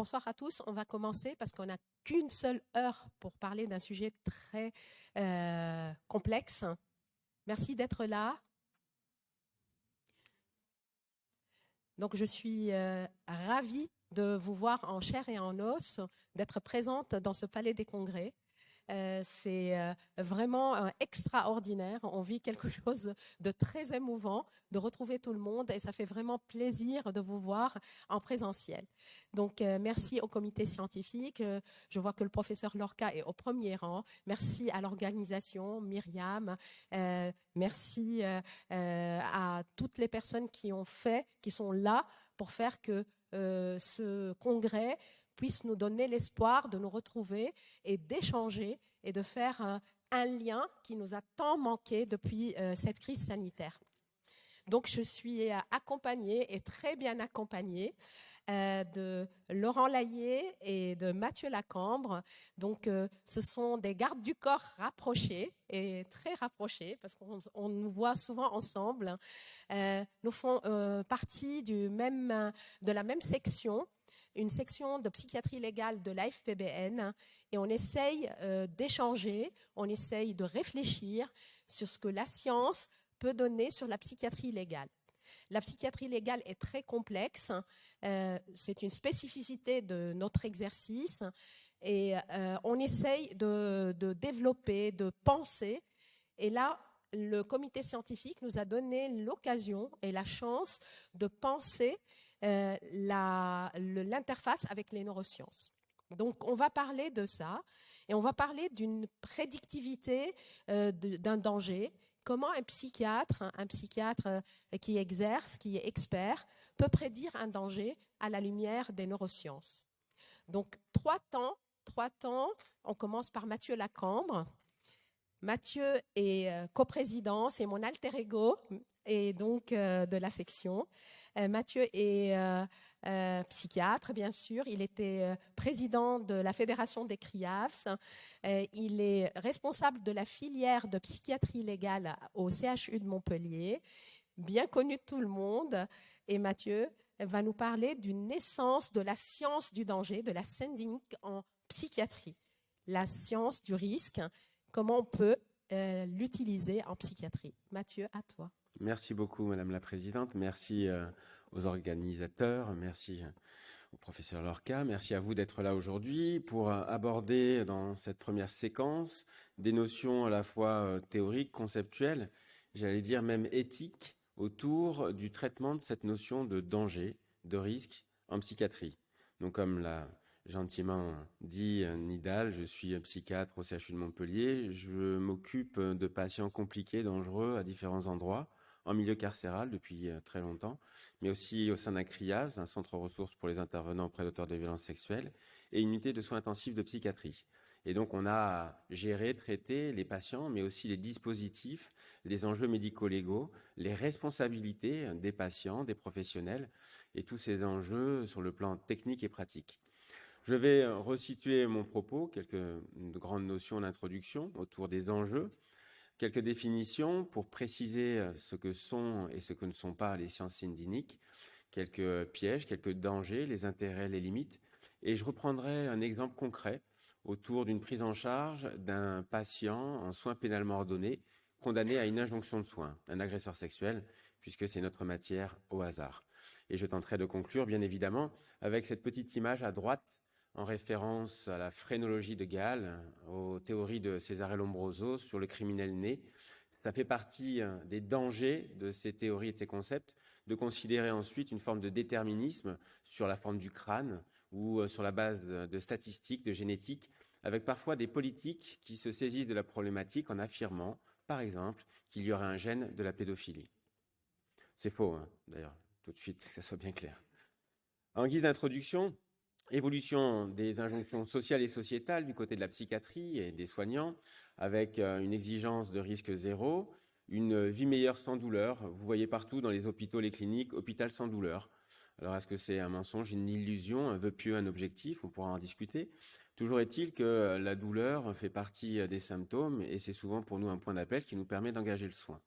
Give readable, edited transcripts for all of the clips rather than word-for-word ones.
bonsoir à tous. On va commencer parce qu'on n'a qu'une seule heure pour parler d'un sujet très complexe. Merci d'être là. Donc, je suis ravie de vous voir en chair et en os, d'être présente dans ce palais des congrès. C'est vraiment extraordinaire. On vit quelque chose de très émouvant, de retrouver tout le monde et ça fait vraiment plaisir de vous voir en présentiel. Donc, merci au comité scientifique. Je vois que le professeur Lorca est au premier rang. Merci à l'organisation, Myriam. Merci à toutes les personnes qui sont là pour faire que ce congrès puisse nous donner l'espoir de nous retrouver et d'échanger et de faire un lien qui nous a tant manqué depuis cette crise sanitaire. Donc, je suis accompagnée et très bien accompagnée de Laurent Layet et de Mathieu Lacambre. Donc, ce sont des gardes du corps rapprochés et très rapprochés parce qu'on nous voit souvent ensemble. Nous font partie de la même section, une section de psychiatrie légale de l'AFPBN, et on essaye d'échanger, on essaye de réfléchir sur ce que la science peut donner sur la psychiatrie légale. La psychiatrie légale est très complexe, c'est une spécificité de notre exercice et on essaye de développer, de penser. Et là, le comité scientifique nous a donné l'occasion et la chance de penser l'interface avec les neurosciences. Donc, on va parler de ça et on va parler d'une prédictivité d'un danger. Comment un psychiatre qui exerce, qui est expert, peut prédire un danger à la lumière des neurosciences. Donc, trois temps. On commence par Mathieu Lacambre. Mathieu est coprésident, c'est mon alter ego et donc de la section. Mathieu est psychiatre, bien sûr. Il était président de la Fédération des CRIAVS. Il est responsable de la filière de psychiatrie légale au CHU de Montpellier, bien connu de tout le monde. Et Mathieu va nous parler d'une naissance de la science du danger, de la syndinique en psychiatrie. La science du risque, comment on peut l'utiliser en psychiatrie. Mathieu, à toi. Merci beaucoup, Madame la Présidente. Merci aux organisateurs. Merci au professeur Lorca. Merci à vous d'être là aujourd'hui pour aborder dans cette première séquence des notions à la fois théoriques, conceptuelles, j'allais dire même éthiques, autour du traitement de cette notion de danger, de risque en psychiatrie. Donc, comme l'a gentiment dit Nidal, je suis psychiatre au CHU de Montpellier. Je m'occupe de patients compliqués, dangereux à différents endroits, en milieu carcéral depuis très longtemps, mais aussi au sein d'un CRIAVS, un centre ressources pour les intervenants auprès d'auteurs de violences sexuelles, et une unité de soins intensifs de psychiatrie. Et donc, on a géré, traité les patients, mais aussi les dispositifs, les enjeux médico-légaux, les responsabilités des patients, des professionnels, et tous ces enjeux sur le plan technique et pratique. Je vais resituer mon propos, quelques grandes notions d'introduction autour des enjeux, quelques définitions pour préciser ce que sont et ce que ne sont pas les sciences syndiniques, quelques pièges, quelques dangers, les intérêts, les limites. Et je reprendrai un exemple concret autour d'une prise en charge d'un patient en soins pénalement ordonnés, condamné à une injonction de soins, un agresseur sexuel, puisque c'est notre matière au hasard. Et je tenterai de conclure, bien évidemment, avec cette petite image à droite, en référence à la phrénologie de Gall, aux théories de Cesare Lombroso sur le criminel né. Ça fait partie des dangers de ces théories et de ces concepts, de considérer ensuite une forme de déterminisme sur la forme du crâne ou sur la base de statistiques, de génétique, avec parfois des politiques qui se saisissent de la problématique en affirmant, par exemple, qu'il y aurait un gène de la pédophilie. C'est faux, hein, d'ailleurs, tout de suite, que ça soit bien clair. En guise d'introduction, évolution des injonctions sociales et sociétales du côté de la psychiatrie et des soignants, avec une exigence de risque zéro, une vie meilleure sans douleur. Vous voyez partout dans les hôpitaux, les cliniques, hôpital sans douleur. Alors, est-ce que c'est un mensonge, une illusion, un vœu pieux, un objectif? On pourra en discuter. Toujours est-il que la douleur fait partie des symptômes et c'est souvent pour nous un point d'appel qui nous permet d'engager le soin.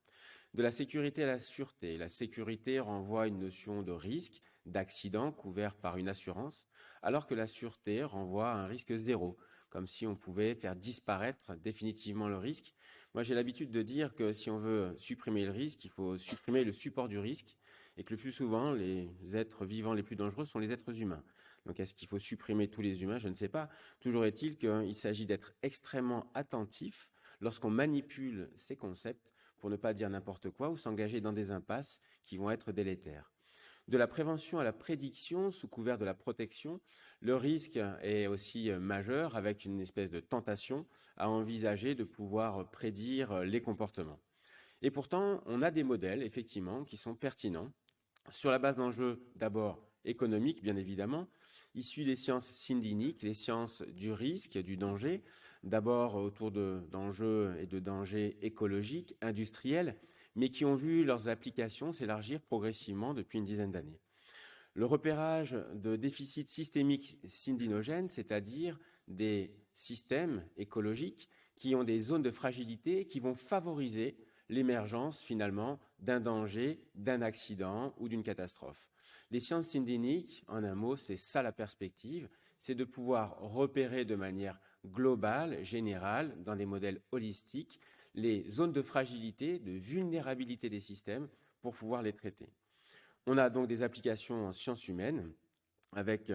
De la sécurité à la sûreté. La sécurité renvoie à une notion de risque, d'accident couvert par une assurance, alors que la sûreté renvoie à un risque zéro, comme si on pouvait faire disparaître définitivement le risque. Moi, j'ai l'habitude de dire que si on veut supprimer le risque, il faut supprimer le support du risque, et que le plus souvent, les êtres vivants les plus dangereux sont les êtres humains. Donc, est-ce qu'il faut supprimer tous les humains? Je ne sais pas. Toujours est-il qu'il s'agit d'être extrêmement attentif lorsqu'on manipule ces concepts pour ne pas dire n'importe quoi ou s'engager dans des impasses qui vont être délétères. De la prévention à la prédiction, sous couvert de la protection, le risque est aussi majeur, avec une espèce de tentation à envisager de pouvoir prédire les comportements. Et pourtant, on a des modèles, effectivement, qui sont pertinents, sur la base d'enjeux d'abord économiques, bien évidemment, issus des sciences syndiniques, les sciences du risque, du danger, d'abord autour d'enjeux et de dangers écologiques, industriels, mais qui ont vu leurs applications s'élargir progressivement depuis une dizaine d'années. Le repérage de déficits systémiques syndinogènes, c'est-à-dire des systèmes écologiques qui ont des zones de fragilité qui vont favoriser l'émergence finalement d'un danger, d'un accident ou d'une catastrophe. Les sciences syndiniques, en un mot, c'est ça la perspective, c'est de pouvoir repérer de manière globale, générale, dans des modèles holistiques, les zones de fragilité, de vulnérabilité des systèmes pour pouvoir les traiter. On a donc des applications en sciences humaines avec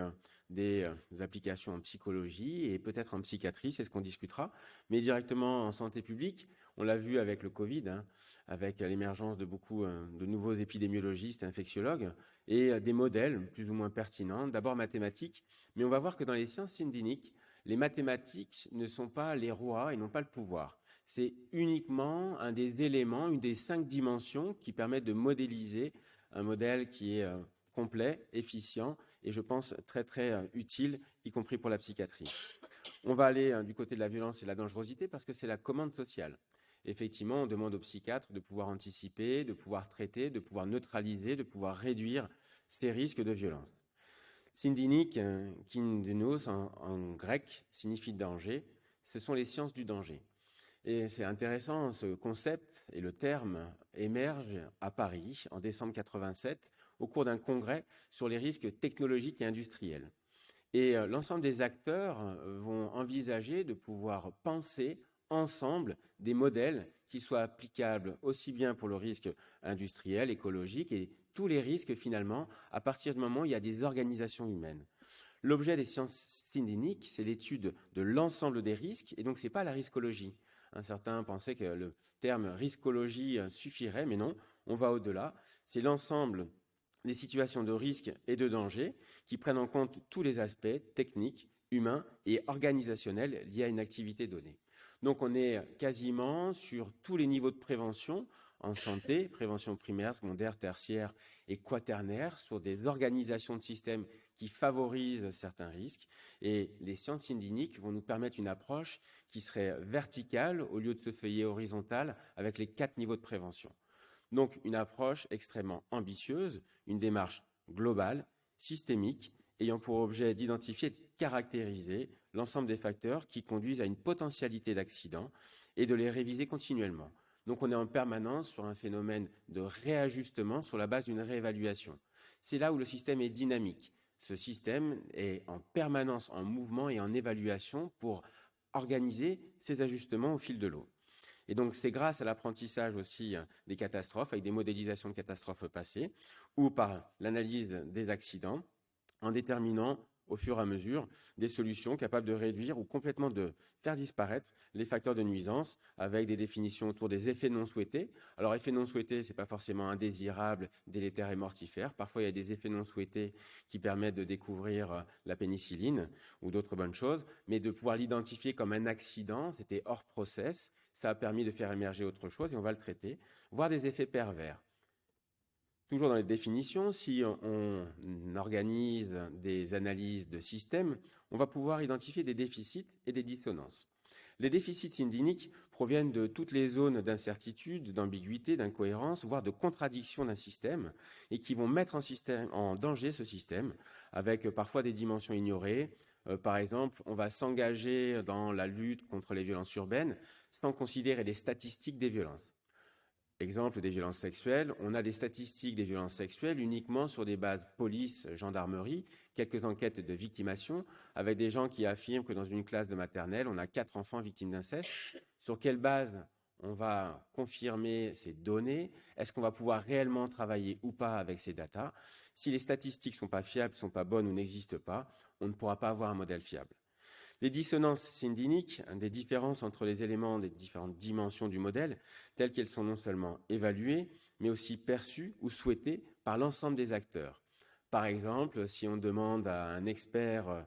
des applications en psychologie et peut-être en psychiatrie, c'est ce qu'on discutera, mais directement en santé publique, on l'a vu avec le Covid, avec l'émergence de beaucoup de nouveaux épidémiologistes, infectiologues, et des modèles plus ou moins pertinents, d'abord mathématiques, mais on va voir que dans les sciences syndiniques, les mathématiques ne sont pas les rois et n'ont pas le pouvoir. C'est uniquement un des éléments, une des 5 dimensions qui permettent de modéliser un modèle qui est complet, efficient et je pense très très utile, y compris pour la psychiatrie. On va aller du côté de la violence et de la dangerosité parce que c'est la commande sociale. Effectivement, on demande aux psychiatres de pouvoir anticiper, de pouvoir traiter, de pouvoir neutraliser, de pouvoir réduire ces risques de violence. Syndinik, kindenos en grec, signifie danger. Ce sont les sciences du danger. Et c'est intéressant, ce concept et le terme émergent à Paris en décembre 87 au cours d'un congrès sur les risques technologiques et industriels. Et l'ensemble des acteurs vont envisager de pouvoir penser ensemble des modèles qui soient applicables aussi bien pour le risque industriel, écologique et tous les risques finalement à partir du moment où il y a des organisations humaines. L'objet des sciences syndiniques, c'est l'étude de l'ensemble des risques et donc ce n'est pas la riscologie. Certains pensaient que le terme riscologie suffirait, mais non, on va au-delà. C'est l'ensemble des situations de risque et de danger qui prennent en compte tous les aspects techniques, humains et organisationnels liés à une activité donnée. Donc on est quasiment sur tous les niveaux de prévention en santé, prévention primaire, secondaire, tertiaire et quaternaire, sur des organisations de systèmes qui favorisent certains risques. Et les sciences syndiniques vont nous permettre une approche qui serait verticale au lieu de se feuiller horizontale avec les 4 niveaux de prévention. Donc une approche extrêmement ambitieuse, une démarche globale, systémique, ayant pour objet d'identifier et de caractériser l'ensemble des facteurs qui conduisent à une potentialité d'accident et de les réviser continuellement. Donc on est en permanence sur un phénomène de réajustement sur la base d'une réévaluation. C'est là où le système est dynamique. Ce système est en permanence en mouvement et en évaluation pour organiser ces ajustements au fil de l'eau. Et donc, c'est grâce à l'apprentissage aussi des catastrophes, avec des modélisations de catastrophes passées, ou par l'analyse des accidents, en déterminant au fur et à mesure des solutions capables de réduire ou complètement de faire disparaître les facteurs de nuisance, avec des définitions autour des effets non souhaités. Alors, effets non souhaités, ce n'est pas forcément indésirable, délétère et mortifère. Parfois, il y a des effets non souhaités qui permettent de découvrir la pénicilline ou d'autres bonnes choses, mais de pouvoir l'identifier comme un accident, c'était hors process. Ça a permis de faire émerger autre chose et on va le traiter, voire des effets pervers. Toujours dans les définitions, si on organise des analyses de systèmes, on va pouvoir identifier des déficits et des dissonances. Les déficits syndiniques proviennent de toutes les zones d'incertitude, d'ambiguïté, d'incohérence, voire de contradiction d'un système, et qui vont mettre en danger ce système, avec parfois des dimensions ignorées. Par exemple, on va s'engager dans la lutte contre les violences urbaines sans considérer les statistiques des violences. Exemple des violences sexuelles, on a des statistiques des violences sexuelles uniquement sur des bases police, gendarmerie, quelques enquêtes de victimation, avec des gens qui affirment que dans une classe de maternelle, on a 4 enfants victimes d'inceste. Sur quelle base on va confirmer ces données? Est-ce qu'on va pouvoir réellement travailler ou pas avec ces datas? Si les statistiques ne sont pas fiables, ne sont pas bonnes ou n'existent pas, on ne pourra pas avoir un modèle fiable. Les dissonances syndiniques, des différences entre les éléments des différentes dimensions du modèle, telles qu'elles sont non seulement évaluées, mais aussi perçues ou souhaitées par l'ensemble des acteurs. Par exemple, si on demande à un expert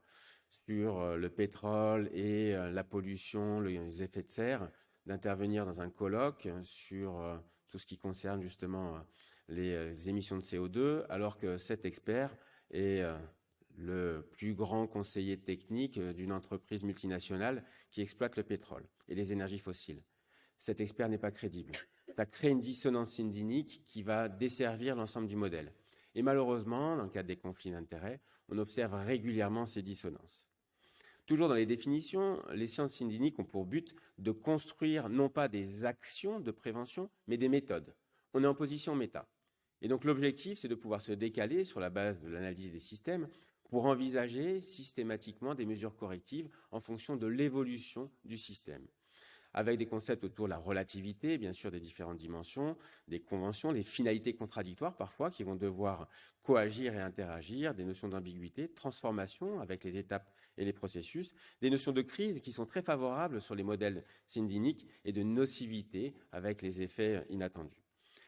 sur le pétrole et la pollution, les effets de serre, d'intervenir dans un colloque sur tout ce qui concerne justement les émissions de CO2, alors que cet expert est le plus grand conseiller technique d'une entreprise multinationale qui exploite le pétrole et les énergies fossiles. Cet expert n'est pas crédible. Ça crée une dissonance syndinique qui va desservir l'ensemble du modèle. Et malheureusement, dans le cadre des conflits d'intérêts, on observe régulièrement ces dissonances. Toujours dans les définitions, les sciences syndiniques ont pour but de construire non pas des actions de prévention, mais des méthodes. On est en position méta. Et donc l'objectif, c'est de pouvoir se décaler sur la base de l'analyse des systèmes pour envisager systématiquement des mesures correctives en fonction de l'évolution du système, avec des concepts autour de la relativité, bien sûr, des différentes dimensions, des conventions, les finalités contradictoires parfois qui vont devoir coagir et interagir, des notions d'ambiguïté, de transformation avec les étapes et les processus, des notions de crise qui sont très favorables sur les modèles syndiniques et de nocivité avec les effets inattendus.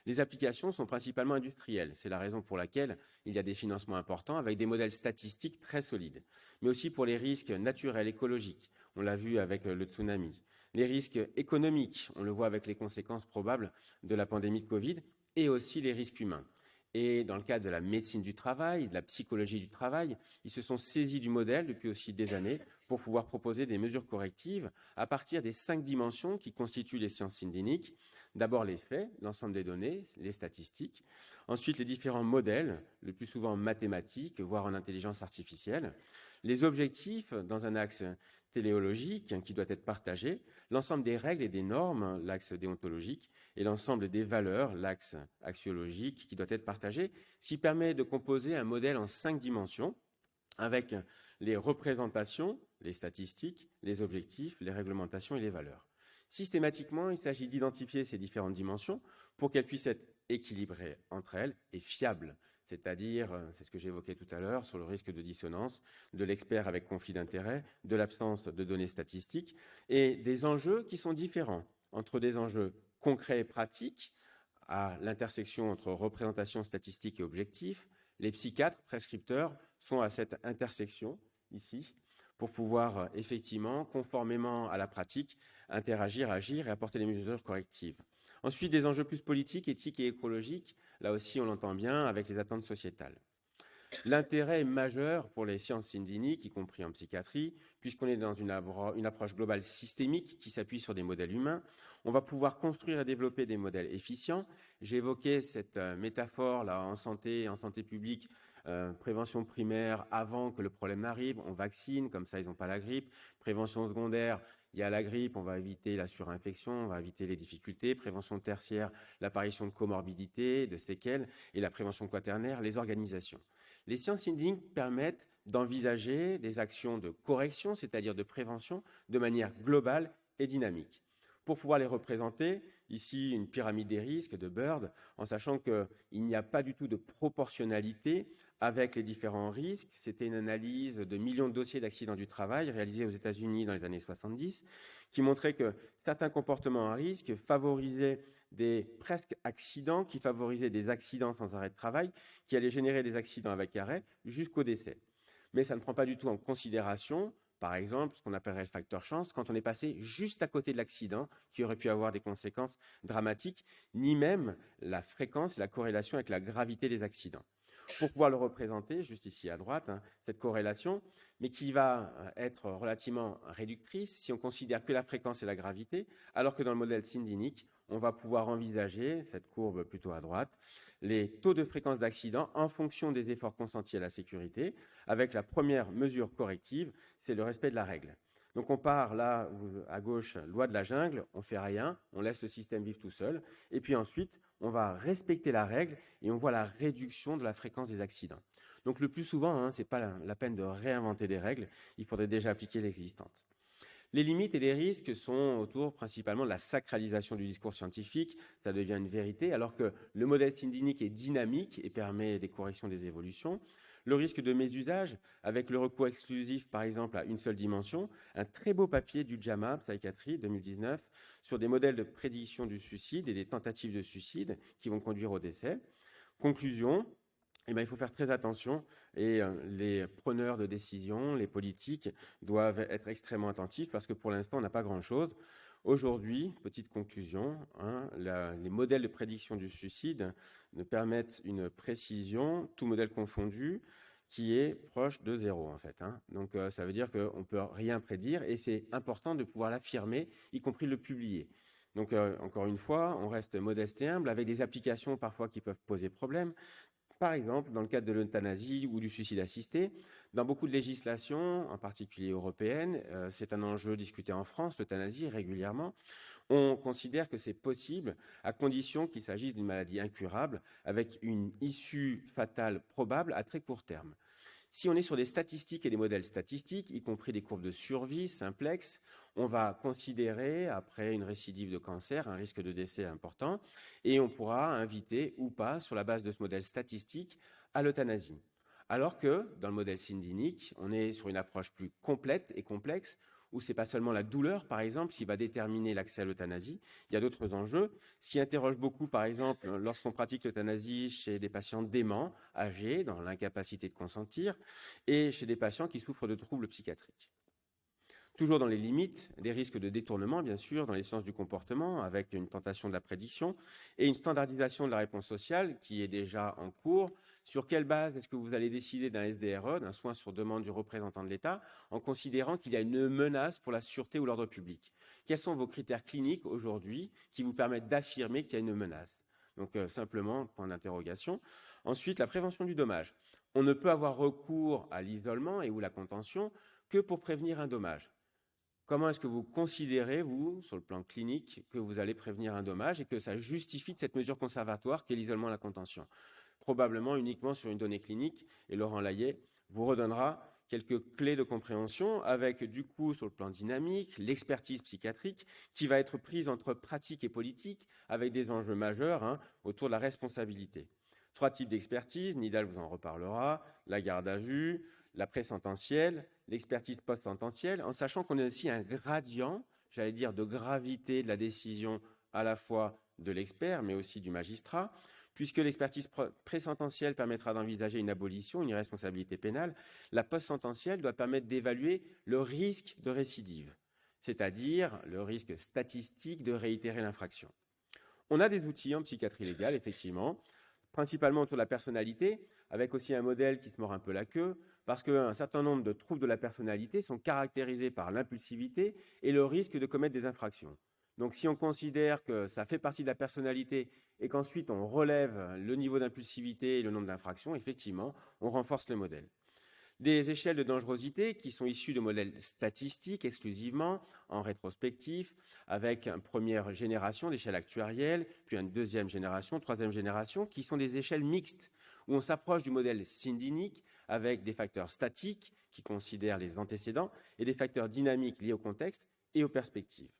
Les applications sont principalement industrielles. C'est la raison pour laquelle il y a des financements importants avec des modèles statistiques très solides, mais aussi pour les risques naturels, écologiques. On l'a vu avec le tsunami. Les risques économiques, on le voit avec les conséquences probables de la pandémie de Covid, et aussi les risques humains. Et dans le cadre de la médecine du travail, de la psychologie du travail, ils se sont saisis du modèle depuis aussi des années pour pouvoir proposer des mesures correctives à partir des 5 dimensions qui constituent les sciences syndiniques. D'abord les faits, l'ensemble des données, les statistiques. Ensuite, les différents modèles, le plus souvent en mathématiques, voire en intelligence artificielle. Les objectifs dans un axe téléologique qui doit être partagé. L'ensemble des règles et des normes, l'axe déontologique. Et l'ensemble des valeurs, l'axe axiologique, qui doit être partagé, ce qui permet de composer un modèle en 5 dimensions, avec les représentations, les statistiques, les objectifs, les réglementations et les valeurs. Systématiquement, il s'agit d'identifier ces différentes dimensions pour qu'elles puissent être équilibrées entre elles et fiables, c'est-à-dire, c'est ce que j'évoquais tout à l'heure, sur le risque de dissonance, de l'expert avec conflit d'intérêts, de l'absence de données statistiques, et des enjeux qui sont différents entre des enjeux concrets et pratiques, à l'intersection entre représentation statistique et objectif. Les psychiatres, prescripteurs, sont à cette intersection, ici, pour pouvoir effectivement, conformément à la pratique, interagir, agir et apporter des mesures correctives. Ensuite, des enjeux plus politiques, éthiques et écologiques, là aussi on l'entend bien, avec les attentes sociétales. L'intérêt est majeur pour les sciences syndiniques, y compris en psychiatrie, puisqu'on est dans une approche globale systémique qui s'appuie sur des modèles humains. On va pouvoir construire et développer des modèles efficients. J'ai évoqué cette métaphore là en santé publique, prévention primaire avant que le problème n'arrive. On vaccine, comme ça ils n'ont pas la grippe. Prévention secondaire, il y a la grippe, on va éviter la surinfection, on va éviter les difficultés. Prévention tertiaire, l'apparition de comorbidités, de séquelles. Et la prévention quaternaire, les organisations. Les sciences syndiniques permettent d'envisager des actions de correction, c'est-à-dire de prévention, de manière globale et dynamique. Pour pouvoir les représenter, ici une pyramide des risques de Bird, en sachant qu'il n'y a pas du tout de proportionnalité avec les différents risques. C'était une analyse de millions de dossiers d'accidents du travail réalisés aux États-Unis dans les années 70, qui montrait que certains comportements à risque favorisaient des presque accidents, qui favorisaient des accidents sans arrêt de travail, qui allaient générer des accidents avec arrêt jusqu'au décès. Mais ça ne prend pas du tout en considération, par exemple, ce qu'on appellerait le facteur chance, quand on est passé juste à côté de l'accident, qui aurait pu avoir des conséquences dramatiques, ni même la fréquence et la corrélation avec la gravité des accidents. Pour pouvoir le représenter, juste ici à droite, cette corrélation, mais qui va être relativement réductrice si on considère que la fréquence et la gravité, alors que dans le modèle syndinique, on va pouvoir envisager, cette courbe plutôt à droite, les taux de fréquence d'accident en fonction des efforts consentis à la sécurité, avec la première mesure corrective, c'est le respect de la règle. Donc on part là, à gauche, loi de la jungle, on fait rien, on laisse le système vivre tout seul. Et puis ensuite, on va respecter la règle et on voit la réduction de la fréquence des accidents. Donc le plus souvent, ce n'est pas la peine de réinventer des règles, il faudrait déjà appliquer l'existante. Les limites et les risques sont autour principalement de la sacralisation du discours scientifique, ça devient une vérité, alors que le modèle syndinique est dynamique et permet des corrections des évolutions. Le risque de mésusage, avec le recours exclusif, par exemple, à une seule dimension, un très beau papier du JAMA, Psychiatrie, 2019, sur des modèles de prédiction du suicide et des tentatives de suicide qui vont conduire au décès. Conclusion, il faut faire très attention et les preneurs de décision, les politiques, doivent être extrêmement attentifs parce que pour l'instant, on n'a pas grand-chose. Aujourd'hui, petite conclusion, les modèles de prédiction du suicide ne permettent une précision, tout modèle confondu, qui est proche de zéro en fait. Donc ça veut dire qu'on ne peut rien prédire et c'est important de pouvoir l'affirmer, y compris le publier. Donc encore une fois, on reste modeste et humble avec des applications parfois qui peuvent poser problème. Par exemple, dans le cadre de l'euthanasie ou du suicide assisté, dans beaucoup de législations, en particulier européennes, c'est un enjeu discuté en France, l'euthanasie, régulièrement. On considère que c'est possible à condition qu'il s'agisse d'une maladie incurable avec une issue fatale probable à très court terme. Si on est sur des statistiques et des modèles statistiques, y compris des courbes de survie simplex, on va considérer, après une récidive de cancer, un risque de décès important, et on pourra inviter ou pas, sur la base de ce modèle statistique, à l'euthanasie. Alors que, dans le modèle syndinique, on est sur une approche plus complète et complexe, où ce n'est pas seulement la douleur, par exemple, qui va déterminer l'accès à l'euthanasie. Il y a d'autres enjeux. Ce qui interroge beaucoup, par exemple, lorsqu'on pratique l'euthanasie chez des patients déments, âgés, dans l'incapacité de consentir, et chez des patients qui souffrent de troubles psychiatriques. Toujours dans les limites, des risques de détournement, bien sûr, dans les sciences du comportement, avec une tentation de la prédiction, et une standardisation de la réponse sociale qui est déjà en cours. Sur quelle base est-ce que vous allez décider d'un SDRE, d'un soin sur demande du représentant de l'État, en considérant qu'il y a une menace pour la sûreté ou l'ordre public? Quels sont vos critères cliniques aujourd'hui qui vous permettent d'affirmer qu'il y a une menace? Donc simplement, point d'interrogation. Ensuite, la prévention du dommage. On ne peut avoir recours à l'isolement et ou la contention que pour prévenir un dommage. Comment est-ce que vous considérez, vous, sur le plan clinique, que vous allez prévenir un dommage et que ça justifie de cette mesure conservatoire qu'est l'isolement et la contention? Probablement uniquement sur une donnée clinique, et Laurent Layet vous redonnera quelques clés de compréhension avec, du coup, sur le plan dynamique, l'expertise psychiatrique qui va être prise entre pratique et politique avec des enjeux majeurs autour de la responsabilité. 3 types d'expertise, Nidal vous en reparlera, la garde à vue, la présententielle, l'expertise post-sententielle, en sachant qu'on a aussi un gradient, j'allais dire, de gravité de la décision à la fois de l'expert, mais aussi du magistrat, puisque l'expertise pré-sententielle permettra d'envisager une abolition, une irresponsabilité pénale, la post-sententielle doit permettre d'évaluer le risque de récidive, c'est-à-dire le risque statistique de réitérer l'infraction. On a des outils en psychiatrie légale, effectivement, principalement autour de la personnalité, avec aussi un modèle qui se mord un peu la queue, parce qu'un certain nombre de troubles de la personnalité sont caractérisés par l'impulsivité et le risque de commettre des infractions. Donc si on considère que ça fait partie de la personnalité et qu'ensuite on relève le niveau d'impulsivité et le nombre d'infractions, effectivement, on renforce le modèle. Des échelles de dangerosité qui sont issues de modèles statistiques exclusivement, en rétrospectif, avec une première génération d'échelles actuarielles, puis une deuxième génération, troisième génération, qui sont des échelles mixtes, où on s'approche du modèle syndinique avec des facteurs statiques qui considèrent les antécédents et des facteurs dynamiques liés au contexte et aux perspectives.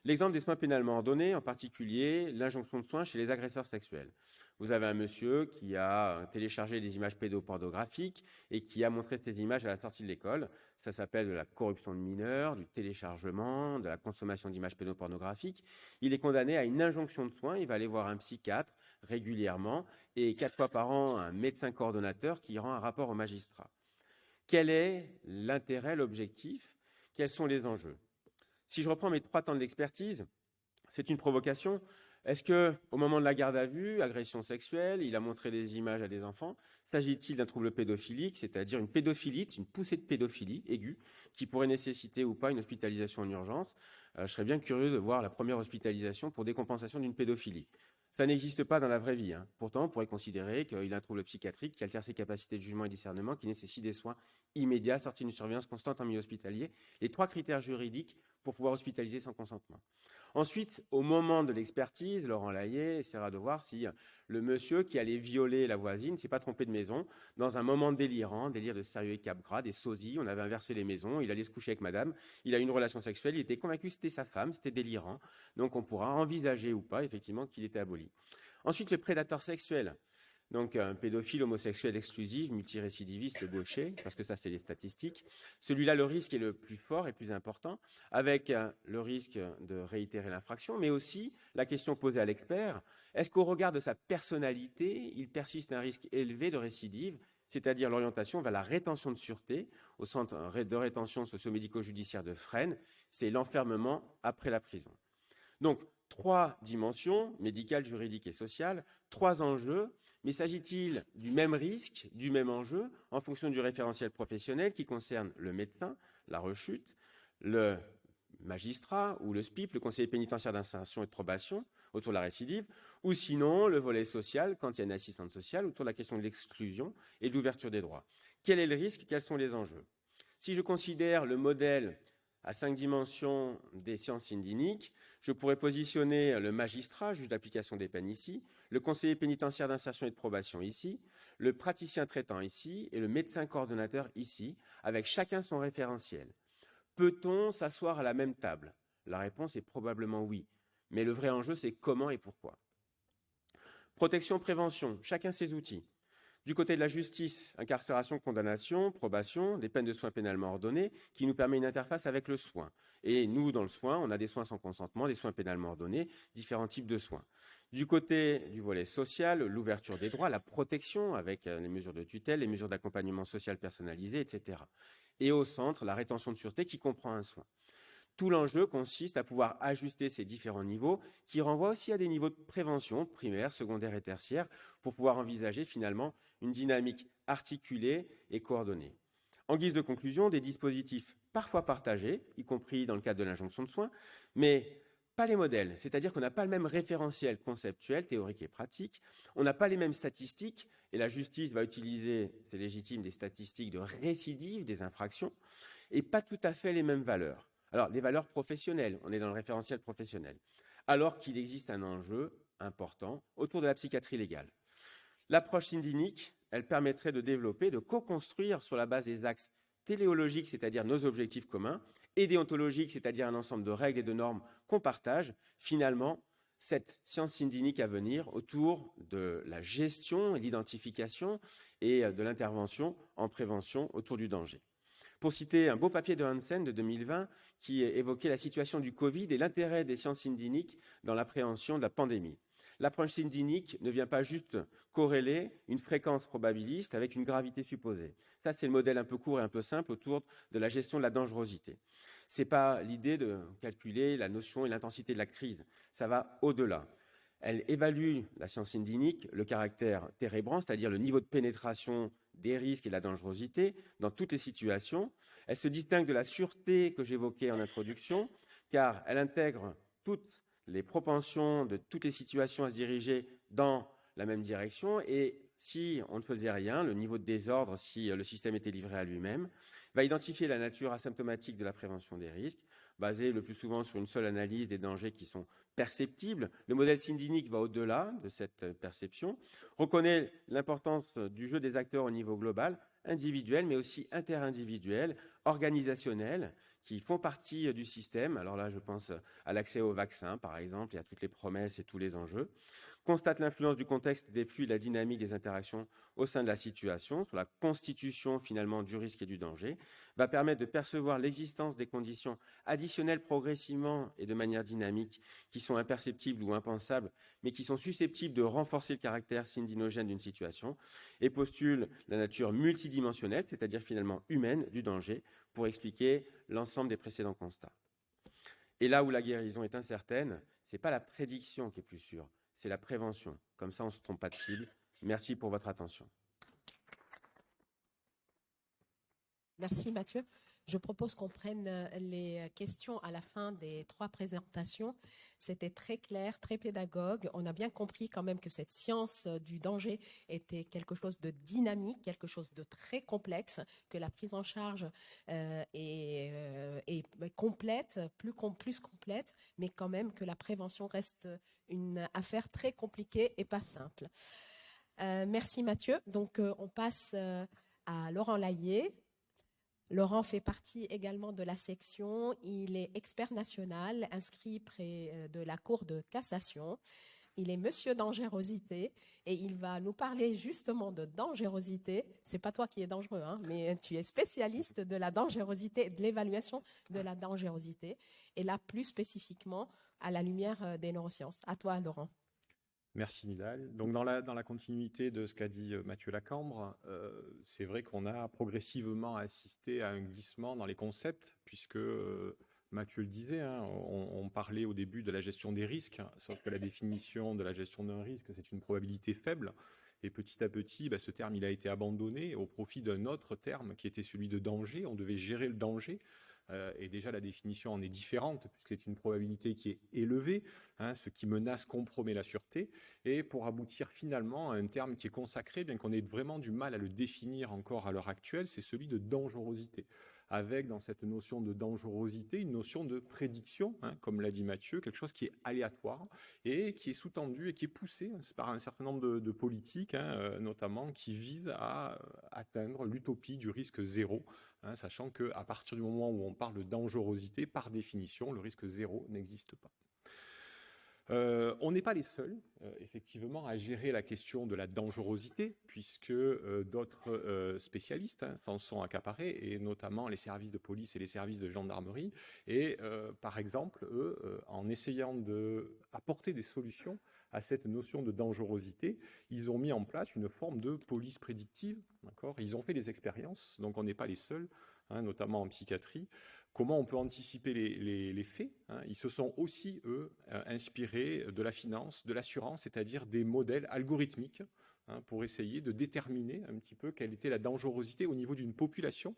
L'exemple des soins pénalement ordonnés, en particulier l'injonction de soins chez les agresseurs sexuels. Vous avez un monsieur qui a téléchargé des images pédopornographiques et qui a montré ces images à la sortie de l'école. Ça s'appelle de la corruption de mineurs, du téléchargement, de la consommation d'images pédopornographiques. Il est condamné à une injonction de soins. Il va aller voir un psychiatre régulièrement et 4 fois par an un médecin coordonnateur qui rend un rapport au magistrat. Quel est l'intérêt, l'objectif? Quels sont les enjeux? Si je reprends mes 3 temps d'expertise, c'est une provocation. Est-ce qu'au moment de la garde à vue, agression sexuelle, il a montré des images à des enfants, s'agit-il d'un trouble pédophilique, c'est-à-dire une pédophilite, une poussée de pédophilie aiguë, qui pourrait nécessiter ou pas une hospitalisation en urgence? Je serais bien curieux de voir la première hospitalisation pour décompensation d'une pédophilie. Ça n'existe pas dans la vraie vie. Pourtant, on pourrait considérer qu'il a un trouble psychiatrique qui altère ses capacités de jugement et discernement, qui nécessite des soins immédiat, sortie d'une surveillance constante en milieu hospitalier. Les 3 critères juridiques pour pouvoir hospitaliser sans consentement. Ensuite, au moment de l'expertise, Laurent Layet essaiera de voir si le monsieur qui allait violer la voisine ne s'est pas trompé de maison dans un moment délirant, délire de sérieux et cap-gras, des sosies, on avait inversé les maisons, il allait se coucher avec madame, il a eu une relation sexuelle, il était convaincu que c'était sa femme, c'était délirant, donc on pourra envisager ou pas, effectivement, qu'il était aboli. Ensuite, le prédateur sexuel. Donc, un pédophile homosexuel exclusif, multirécidiviste, gaucher, parce que ça, c'est les statistiques. Celui-là, le risque est le plus fort et plus important, avec le risque de réitérer l'infraction, mais aussi la question posée à l'expert, est-ce qu'au regard de sa personnalité, il persiste un risque élevé de récidive, c'est-à-dire l'orientation vers la rétention de sûreté au centre de rétention socio-médico-judiciaire de Fresnes, c'est l'enfermement après la prison. Donc, 3 dimensions, médicale, juridique et sociale, 3 enjeux, mais s'agit-il du même risque, du même enjeu, en fonction du référentiel professionnel qui concerne le médecin, la rechute, le magistrat ou le SPIP, le conseiller pénitentiaire d'insertion et de probation, autour de la récidive, ou sinon le volet social, quand il y a une assistante sociale, autour de la question de l'exclusion et de l'ouverture des droits. Quel est le risque? Quels sont les enjeux? Si je considère le modèle à 5 dimensions des sciences syndiniques, je pourrais positionner le magistrat, juge d'application des peines ici, le conseiller pénitentiaire d'insertion et de probation ici, le praticien traitant ici et le médecin coordonnateur ici, avec chacun son référentiel. Peut-on s'asseoir à la même table? La réponse est probablement oui. Mais le vrai enjeu, c'est comment et pourquoi. Protection-prévention, chacun ses outils. Du côté de la justice, incarcération, condamnation, probation, des peines de soins pénalement ordonnées, qui nous permet une interface avec le soin. Et nous, dans le soin, on a des soins sans consentement, des soins pénalement ordonnés, différents types de soins. Du côté du volet social, l'ouverture des droits, la protection avec les mesures de tutelle, les mesures d'accompagnement social personnalisé, etc. Et au centre, la rétention de sûreté qui comprend un soin. Tout l'enjeu consiste à pouvoir ajuster ces différents niveaux qui renvoient aussi à des niveaux de prévention, primaire, secondaire et tertiaire, pour pouvoir envisager finalement une dynamique articulée et coordonnée. En guise de conclusion, des dispositifs parfois partagés, y compris dans le cadre de l'injonction de soins, mais pas les modèles, c'est-à-dire qu'on n'a pas le même référentiel conceptuel, théorique et pratique, on n'a pas les mêmes statistiques, et la justice va utiliser, c'est légitime, des statistiques de récidive, des infractions, et pas tout à fait les mêmes valeurs. Alors, les valeurs professionnelles, on est dans le référentiel professionnel, alors qu'il existe un enjeu important autour de la psychiatrie légale. L'approche syndinique, elle permettrait de développer, de co-construire sur la base des axes téléologiques, c'est-à-dire nos objectifs communs, et déontologiques, c'est-à-dire un ensemble de règles et de normes qu'on partage, finalement, cette science syndinique à venir autour de la gestion et l'identification et de l'intervention en prévention autour du danger. Pour citer un beau papier de Hansen de 2020 qui évoquait la situation du Covid et l'intérêt des sciences syndiniques dans l'appréhension de la pandémie. L'approche syndinique ne vient pas juste corréler une fréquence probabiliste avec une gravité supposée. Ça, c'est le modèle un peu court et un peu simple autour de la gestion de la dangerosité. Ce n'est pas l'idée de calculer la notion et l'intensité de la crise. Ça va au-delà. Elle évalue, la science syndinique, le caractère térébrant, c'est-à-dire le niveau de pénétration des risques et de la dangerosité dans toutes les situations. Elle se distingue de la sûreté que j'évoquais en introduction, car elle intègre toutes les propensions de toutes les situations à se diriger dans la même direction. Et si on ne faisait rien, le niveau de désordre, si le système était livré à lui-même, va identifier la nature asymptomatique de la prévention des risques, basée le plus souvent sur une seule analyse des dangers qui sont perceptibles. Le modèle syndinique va au-delà de cette perception, reconnaît l'importance du jeu des acteurs au niveau global, individuel, mais aussi interindividuel, organisationnel, qui font partie du système. Alors là, je pense à l'accès aux vaccins, par exemple, et à toutes les promesses et tous les enjeux. Constate l'influence du contexte des flux et de la dynamique des interactions au sein de la situation, sur la constitution finalement du risque et du danger, va permettre de percevoir l'existence des conditions additionnelles progressivement et de manière dynamique qui sont imperceptibles ou impensables, mais qui sont susceptibles de renforcer le caractère syndinogène d'une situation, et postule la nature multidimensionnelle, c'est-à-dire finalement humaine, du danger, pour expliquer l'ensemble des précédents constats. Et là où la guérison est incertaine, ce n'est pas la prédiction qui est plus sûre, c'est la prévention. Comme ça, on ne se trompe pas de cible. Merci pour votre attention. Merci Mathieu. Je propose qu'on prenne les questions à la fin des 3 présentations. C'était très clair, très pédagogue. On a bien compris quand même que cette science du danger était quelque chose de dynamique, quelque chose de très complexe, que la prise en charge est complète, plus complète, mais quand même que la prévention reste une affaire très compliquée et pas simple. Merci Mathieu. Donc on passe à Laurent Layet. Laurent fait partie également de la section. Il est expert national inscrit près de la Cour de cassation. Il est monsieur dangerosité et il va nous parler justement de dangerosité. C'est pas toi qui es dangereux, hein, mais tu es spécialiste de la dangerosité, de l'évaluation de la dangerosité. Et là, plus spécifiquement, à la lumière des neurosciences. À toi, Laurent. Merci Nidal. Donc dans la continuité de ce qu'a dit Mathieu Lacambre, c'est vrai qu'on a progressivement assisté à un glissement dans les concepts, puisque Mathieu le disait, hein, on parlait au début de la gestion des risques, sauf que la définition de la gestion d'un risque, c'est une probabilité faible. Et petit à petit, ce terme il a été abandonné au profit d'un autre terme qui était celui de danger. On devait gérer le danger. Et déjà, la définition en est différente, puisque c'est une probabilité qui est élevée, hein, ce qui menace compromet la sûreté, et pour aboutir finalement à un terme qui est consacré, bien qu'on ait vraiment du mal à le définir encore à l'heure actuelle, c'est celui de dangerosité, avec dans cette notion de dangerosité une notion de prédiction, hein, comme l'a dit Mathieu, quelque chose qui est aléatoire et qui est sous-tendu et qui est poussé par un certain nombre de politiques, hein, notamment qui visent à atteindre l'utopie du risque zéro, hein, sachant qu'à partir du moment où on parle de dangerosité, par définition, le risque zéro n'existe pas. On n'est pas les seuls, effectivement, à gérer la question de la dangerosité, puisque d'autres spécialistes s'en sont accaparés, et notamment les services de police et les services de gendarmerie. Et par exemple, eux, en essayant d'apporter des solutions à cette notion de dangerosité, ils ont mis en place une forme de police prédictive. D'accord ? Ils ont fait des expériences, donc on n'est pas les seuls, hein, notamment en psychiatrie. Comment on peut anticiper les faits, hein. Ils se sont aussi, eux, inspirés de la finance, de l'assurance, c'est-à-dire des modèles algorithmiques, hein, pour essayer de déterminer un petit peu quelle était la dangerosité au niveau d'une population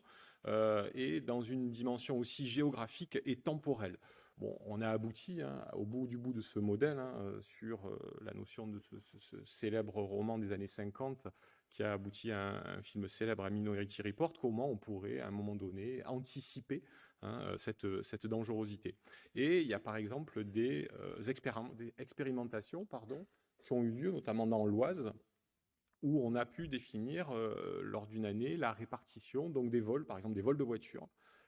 et dans une dimension aussi géographique et temporelle. Bon, on a abouti, hein, au bout de ce modèle, hein, sur la notion de ce célèbre roman des années 50 qui a abouti à un film célèbre, à Minority Report, comment on pourrait, à un moment donné, anticiper, hein, cette dangerosité. Et il y a par exemple des expérimentations qui ont eu lieu, notamment dans l'Oise, où on a pu définir, lors d'une année, la répartition donc des vols, par exemple des vols de voitures,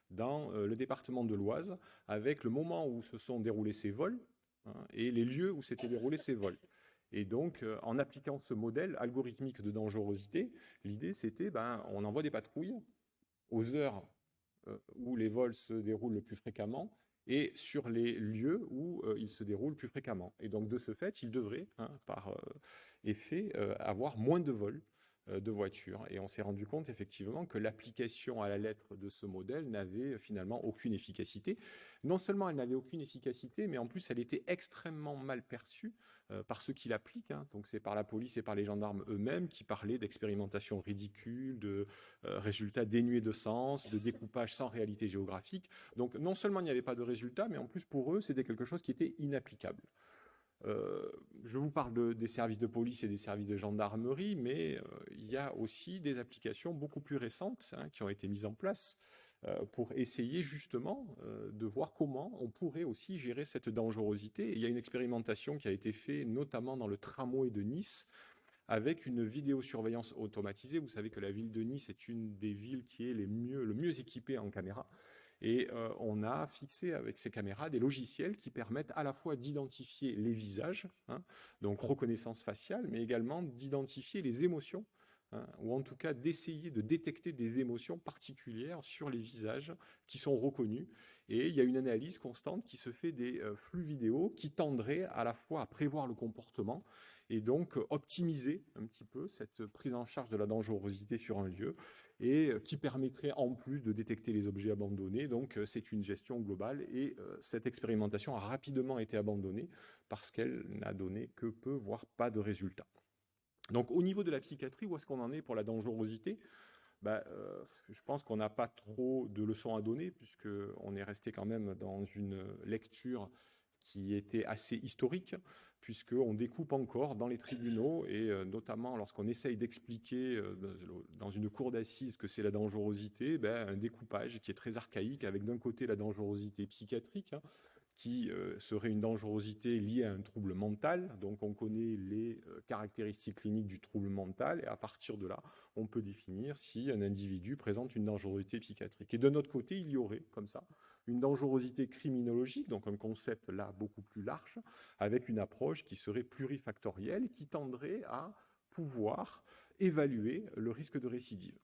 dans le département de l'Oise, avec le moment où se sont déroulés ces vols, hein, et les lieux où s'étaient déroulés ces vols. Et donc, en appliquant ce modèle algorithmique de dangerosité, l'idée c'était, on envoie des patrouilles aux heures où les vols se déroulent le plus fréquemment et sur les lieux où ils se déroulent plus fréquemment. Et donc, de ce fait, ils devraient, hein, par effet, avoir moins de vols de voitures. Et on s'est rendu compte effectivement que l'application à la lettre de ce modèle n'avait finalement aucune efficacité. Non seulement elle n'avait aucune efficacité, mais en plus elle était extrêmement mal perçue par ceux qui l'appliquent, hein. Donc c'est par la police et par les gendarmes eux-mêmes qui parlaient d'expérimentation ridicule, de résultats dénués de sens, de découpage sans réalité géographique. Donc non seulement il n'y avait pas de résultats, mais en plus pour eux c'était quelque chose qui était inapplicable. Je vous parle des services de police et des services de gendarmerie, mais il y a aussi des applications beaucoup plus récentes, hein, qui ont été mises en place pour essayer justement de voir comment on pourrait aussi gérer cette dangerosité. Et il y a une expérimentation qui a été faite notamment dans le tramway de Nice, avec une vidéosurveillance automatisée. Vous savez que la ville de Nice est une des villes qui est le mieux équipée en caméras. Et on a fixé avec ces caméras des logiciels qui permettent à la fois d'identifier les visages, hein, donc reconnaissance faciale, mais également d'identifier les émotions, hein, ou en tout cas d'essayer de détecter des émotions particulières sur les visages qui sont reconnus. Et il y a une analyse constante qui se fait des flux vidéo qui tendraient à la fois à prévoir le comportement et donc optimiser un petit peu cette prise en charge de la dangerosité sur un lieu et qui permettrait en plus de détecter les objets abandonnés. Donc c'est une gestion globale et cette expérimentation a rapidement été abandonnée parce qu'elle n'a donné que peu, voire pas de résultats. Donc au niveau de la psychiatrie, où est-ce qu'on en est pour la dangerosité ? Je pense qu'on n'a pas trop de leçons à donner, puisqu'on est resté quand même dans une lecture qui était assez historique, puisqu'on découpe encore dans les tribunaux, et notamment lorsqu'on essaye d'expliquer dans une cour d'assises ce que c'est la dangerosité, un découpage qui est très archaïque, avec d'un côté la dangerosité psychiatrique, qui serait une dangerosité liée à un trouble mental. Donc on connaît les caractéristiques cliniques du trouble mental, et à partir de là, on peut définir si un individu présente une dangerosité psychiatrique. Et de notre côté, il y aurait, comme ça, une dangerosité criminologique, donc un concept là beaucoup plus large, avec une approche qui serait plurifactorielle, qui tendrait à pouvoir évaluer le risque de récidive.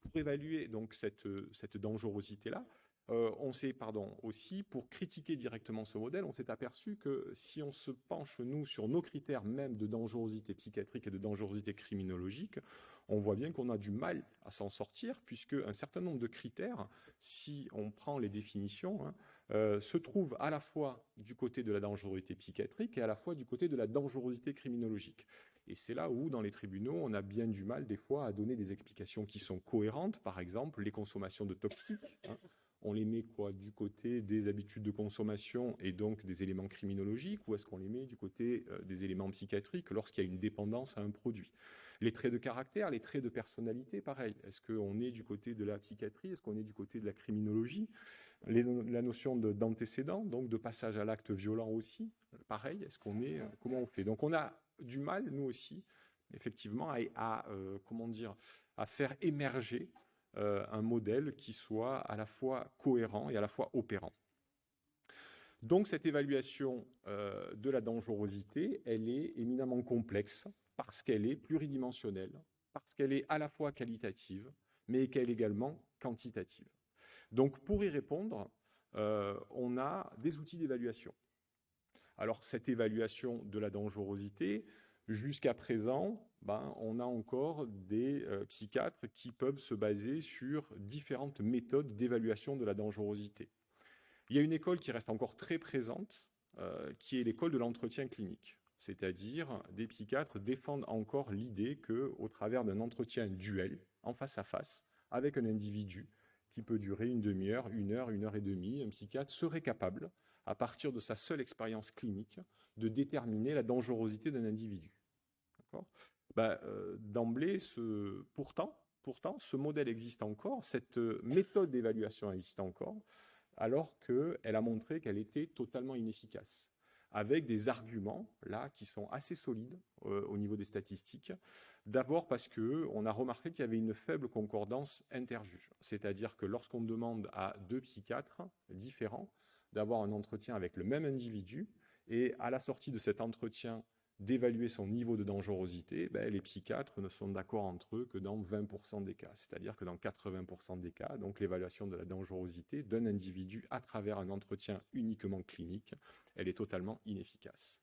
Pour évaluer donc cette dangerosité-là, on s'est, aussi, pour critiquer directement ce modèle, on s'est aperçu que si on se penche, nous, sur nos critères même de dangerosité psychiatrique et de dangerosité criminologique, on voit bien qu'on a du mal à s'en sortir, puisque un certain nombre de critères, si on prend les définitions, se trouvent à la fois du côté de la dangerosité psychiatrique et à la fois du côté de la dangerosité criminologique. Et c'est là où, dans les tribunaux, on a bien du mal, des fois, à donner des explications qui sont cohérentes. Par exemple, les consommations de toxiques, on les met du côté des habitudes de consommation et donc des éléments criminologiques, ou est-ce qu'on les met du côté des éléments psychiatriques lorsqu'il y a une dépendance à un produit? Les traits de caractère, les traits de personnalité, pareil. Est-ce qu'on est du côté de la psychiatrie? Est-ce qu'on est du côté de la criminologie? La notion d'antécédent, donc de passage à l'acte violent aussi, pareil. Est-ce qu'on est... comment on fait? Donc on a du mal, nous aussi, effectivement, à faire émerger un modèle qui soit à la fois cohérent et à la fois opérant. Donc cette évaluation de la dangerosité, elle est éminemment complexe parce qu'elle est pluridimensionnelle, parce qu'elle est à la fois qualitative, mais qu'elle est également quantitative. Donc pour y répondre, on a des outils d'évaluation. Alors cette évaluation de la dangerosité, jusqu'à présent, on a encore des psychiatres qui peuvent se baser sur différentes méthodes d'évaluation de la dangerosité. Il y a une école qui reste encore très présente, qui est l'école de l'entretien clinique. C'est-à-dire, des psychiatres défendent encore l'idée qu'au travers d'un entretien duel, en face à face, avec un individu qui peut durer une demi-heure, une heure et demie, un psychiatre serait capable, à partir de sa seule expérience clinique, de déterminer la dangerosité d'un individu. D'emblée, pourtant, ce modèle existe encore, cette méthode d'évaluation existe encore, alors qu'elle a montré qu'elle était totalement inefficace, avec des arguments là qui sont assez solides au niveau des statistiques. D'abord parce qu'on a remarqué qu'il y avait une faible concordance interjuge, c'est-à-dire que lorsqu'on demande à deux psychiatres différents d'avoir un entretien avec le même individu, et à la sortie de cet entretien, d'évaluer son niveau de dangerosité, les psychiatres ne sont d'accord entre eux que dans 20% des cas. C'est-à-dire que dans 80% des cas, donc l'évaluation de la dangerosité d'un individu à travers un entretien uniquement clinique, elle est totalement inefficace.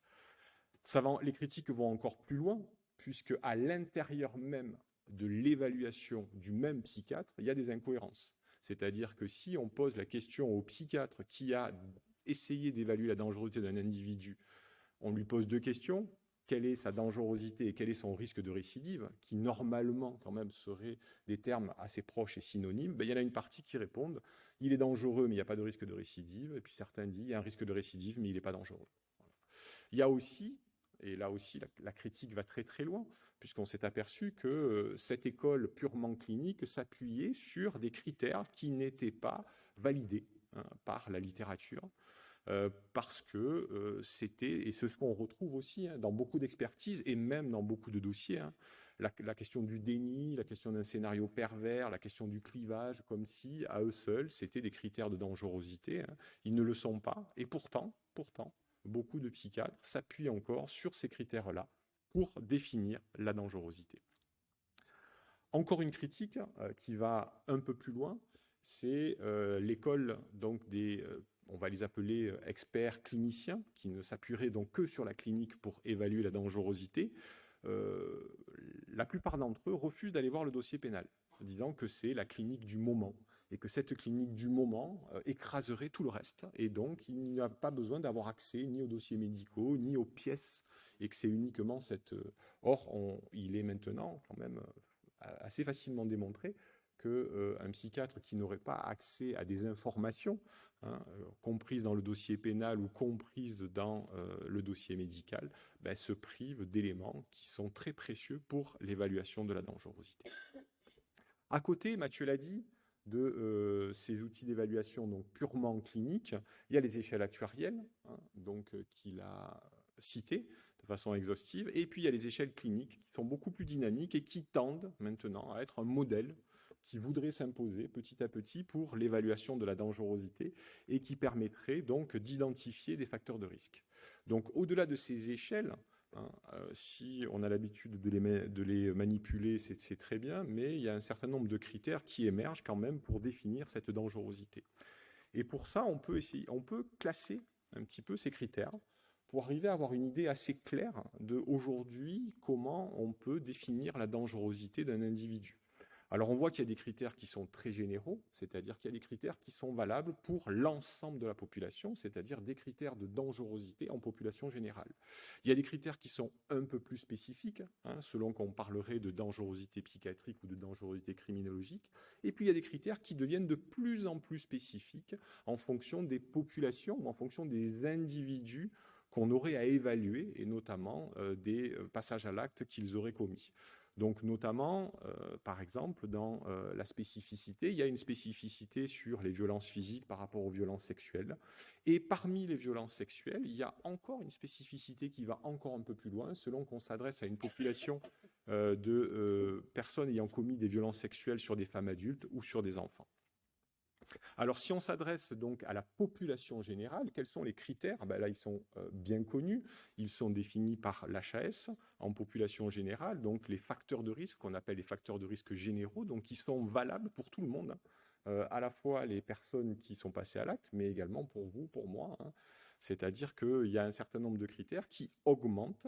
Les critiques vont encore plus loin, puisque à l'intérieur même de l'évaluation du même psychiatre, il y a des incohérences. C'est-à-dire que si on pose la question au psychiatre qui a essayé d'évaluer la dangerosité d'un individu, on lui pose deux questions. Quelle est sa dangerosité et quel est son risque de récidive, qui normalement quand même seraient des termes assez proches et synonymes, il y en a une partie qui répondent « il est dangereux mais il n'y a pas de risque de récidive », et puis certains disent « il y a un risque de récidive mais il n'est pas dangereux ». Il y a aussi, et là aussi la critique va très très loin, puisqu'on s'est aperçu que cette école purement clinique s'appuyait sur des critères qui n'étaient pas validés par la littérature. Parce que c'était, et c'est ce qu'on retrouve aussi dans beaucoup d'expertises et même dans beaucoup de dossiers, la question du déni, la question d'un scénario pervers, la question du clivage, comme si à eux seuls c'était des critères de dangerosité. Ils ne le sont pas, et pourtant, beaucoup de psychiatres s'appuient encore sur ces critères-là pour définir la dangerosité. Encore une critique qui va un peu plus loin, c'est l'école donc des on va les appeler experts cliniciens, qui ne s'appuieraient donc que sur la clinique pour évaluer la dangerosité. La plupart d'entre eux refusent d'aller voir le dossier pénal, disant que c'est la clinique du moment, et que cette clinique du moment écraserait tout le reste, et donc il n'y a pas besoin d'avoir accès ni aux dossiers médicaux, ni aux pièces, et que c'est uniquement cette... Or, il est maintenant quand même assez facilement démontré qu'un psychiatre qui n'aurait pas accès à des informations, comprises dans le dossier pénal ou comprises dans le dossier médical, se prive d'éléments qui sont très précieux pour l'évaluation de la dangerosité. À côté, Mathieu l'a dit, de ces outils d'évaluation donc purement cliniques, il y a les échelles actuarielles, qu'il a citées de façon exhaustive, et puis il y a les échelles cliniques qui sont beaucoup plus dynamiques et qui tendent maintenant à être un modèle qui voudrait s'imposer petit à petit pour l'évaluation de la dangerosité et qui permettrait donc d'identifier des facteurs de risque. Donc au-delà de ces échelles, si on a l'habitude de les manipuler, c'est très bien, mais il y a un certain nombre de critères qui émergent quand même pour définir cette dangerosité. Et pour ça, on peut classer un petit peu ces critères pour arriver à avoir une idée assez claire de aujourd'hui comment on peut définir la dangerosité d'un individu. Alors on voit qu'il y a des critères qui sont très généraux, c'est-à-dire qu'il y a des critères qui sont valables pour l'ensemble de la population, c'est-à-dire des critères de dangerosité en population générale. Il y a des critères qui sont un peu plus spécifiques, selon qu'on parlerait de dangerosité psychiatrique ou de dangerosité criminologique, et puis il y a des critères qui deviennent de plus en plus spécifiques en fonction des populations ou en fonction des individus qu'on aurait à évaluer, et notamment des passages à l'acte qu'ils auraient commis. Donc notamment, par exemple, dans la spécificité, il y a une spécificité sur les violences physiques par rapport aux violences sexuelles. Et parmi les violences sexuelles, il y a encore une spécificité qui va encore un peu plus loin, selon qu'on s'adresse à une population de personnes ayant commis des violences sexuelles sur des femmes adultes ou sur des enfants. Alors, si on s'adresse donc à la population générale, quels sont les critères ? Là, ils sont bien connus. Ils sont définis par l'HAS en population générale, donc les facteurs de risque, qu'on appelle les facteurs de risque généraux, donc qui sont valables pour tout le monde, à la fois les personnes qui sont passées à l'acte, mais également pour vous, pour moi. C'est-à-dire qu'il y a un certain nombre de critères qui augmentent.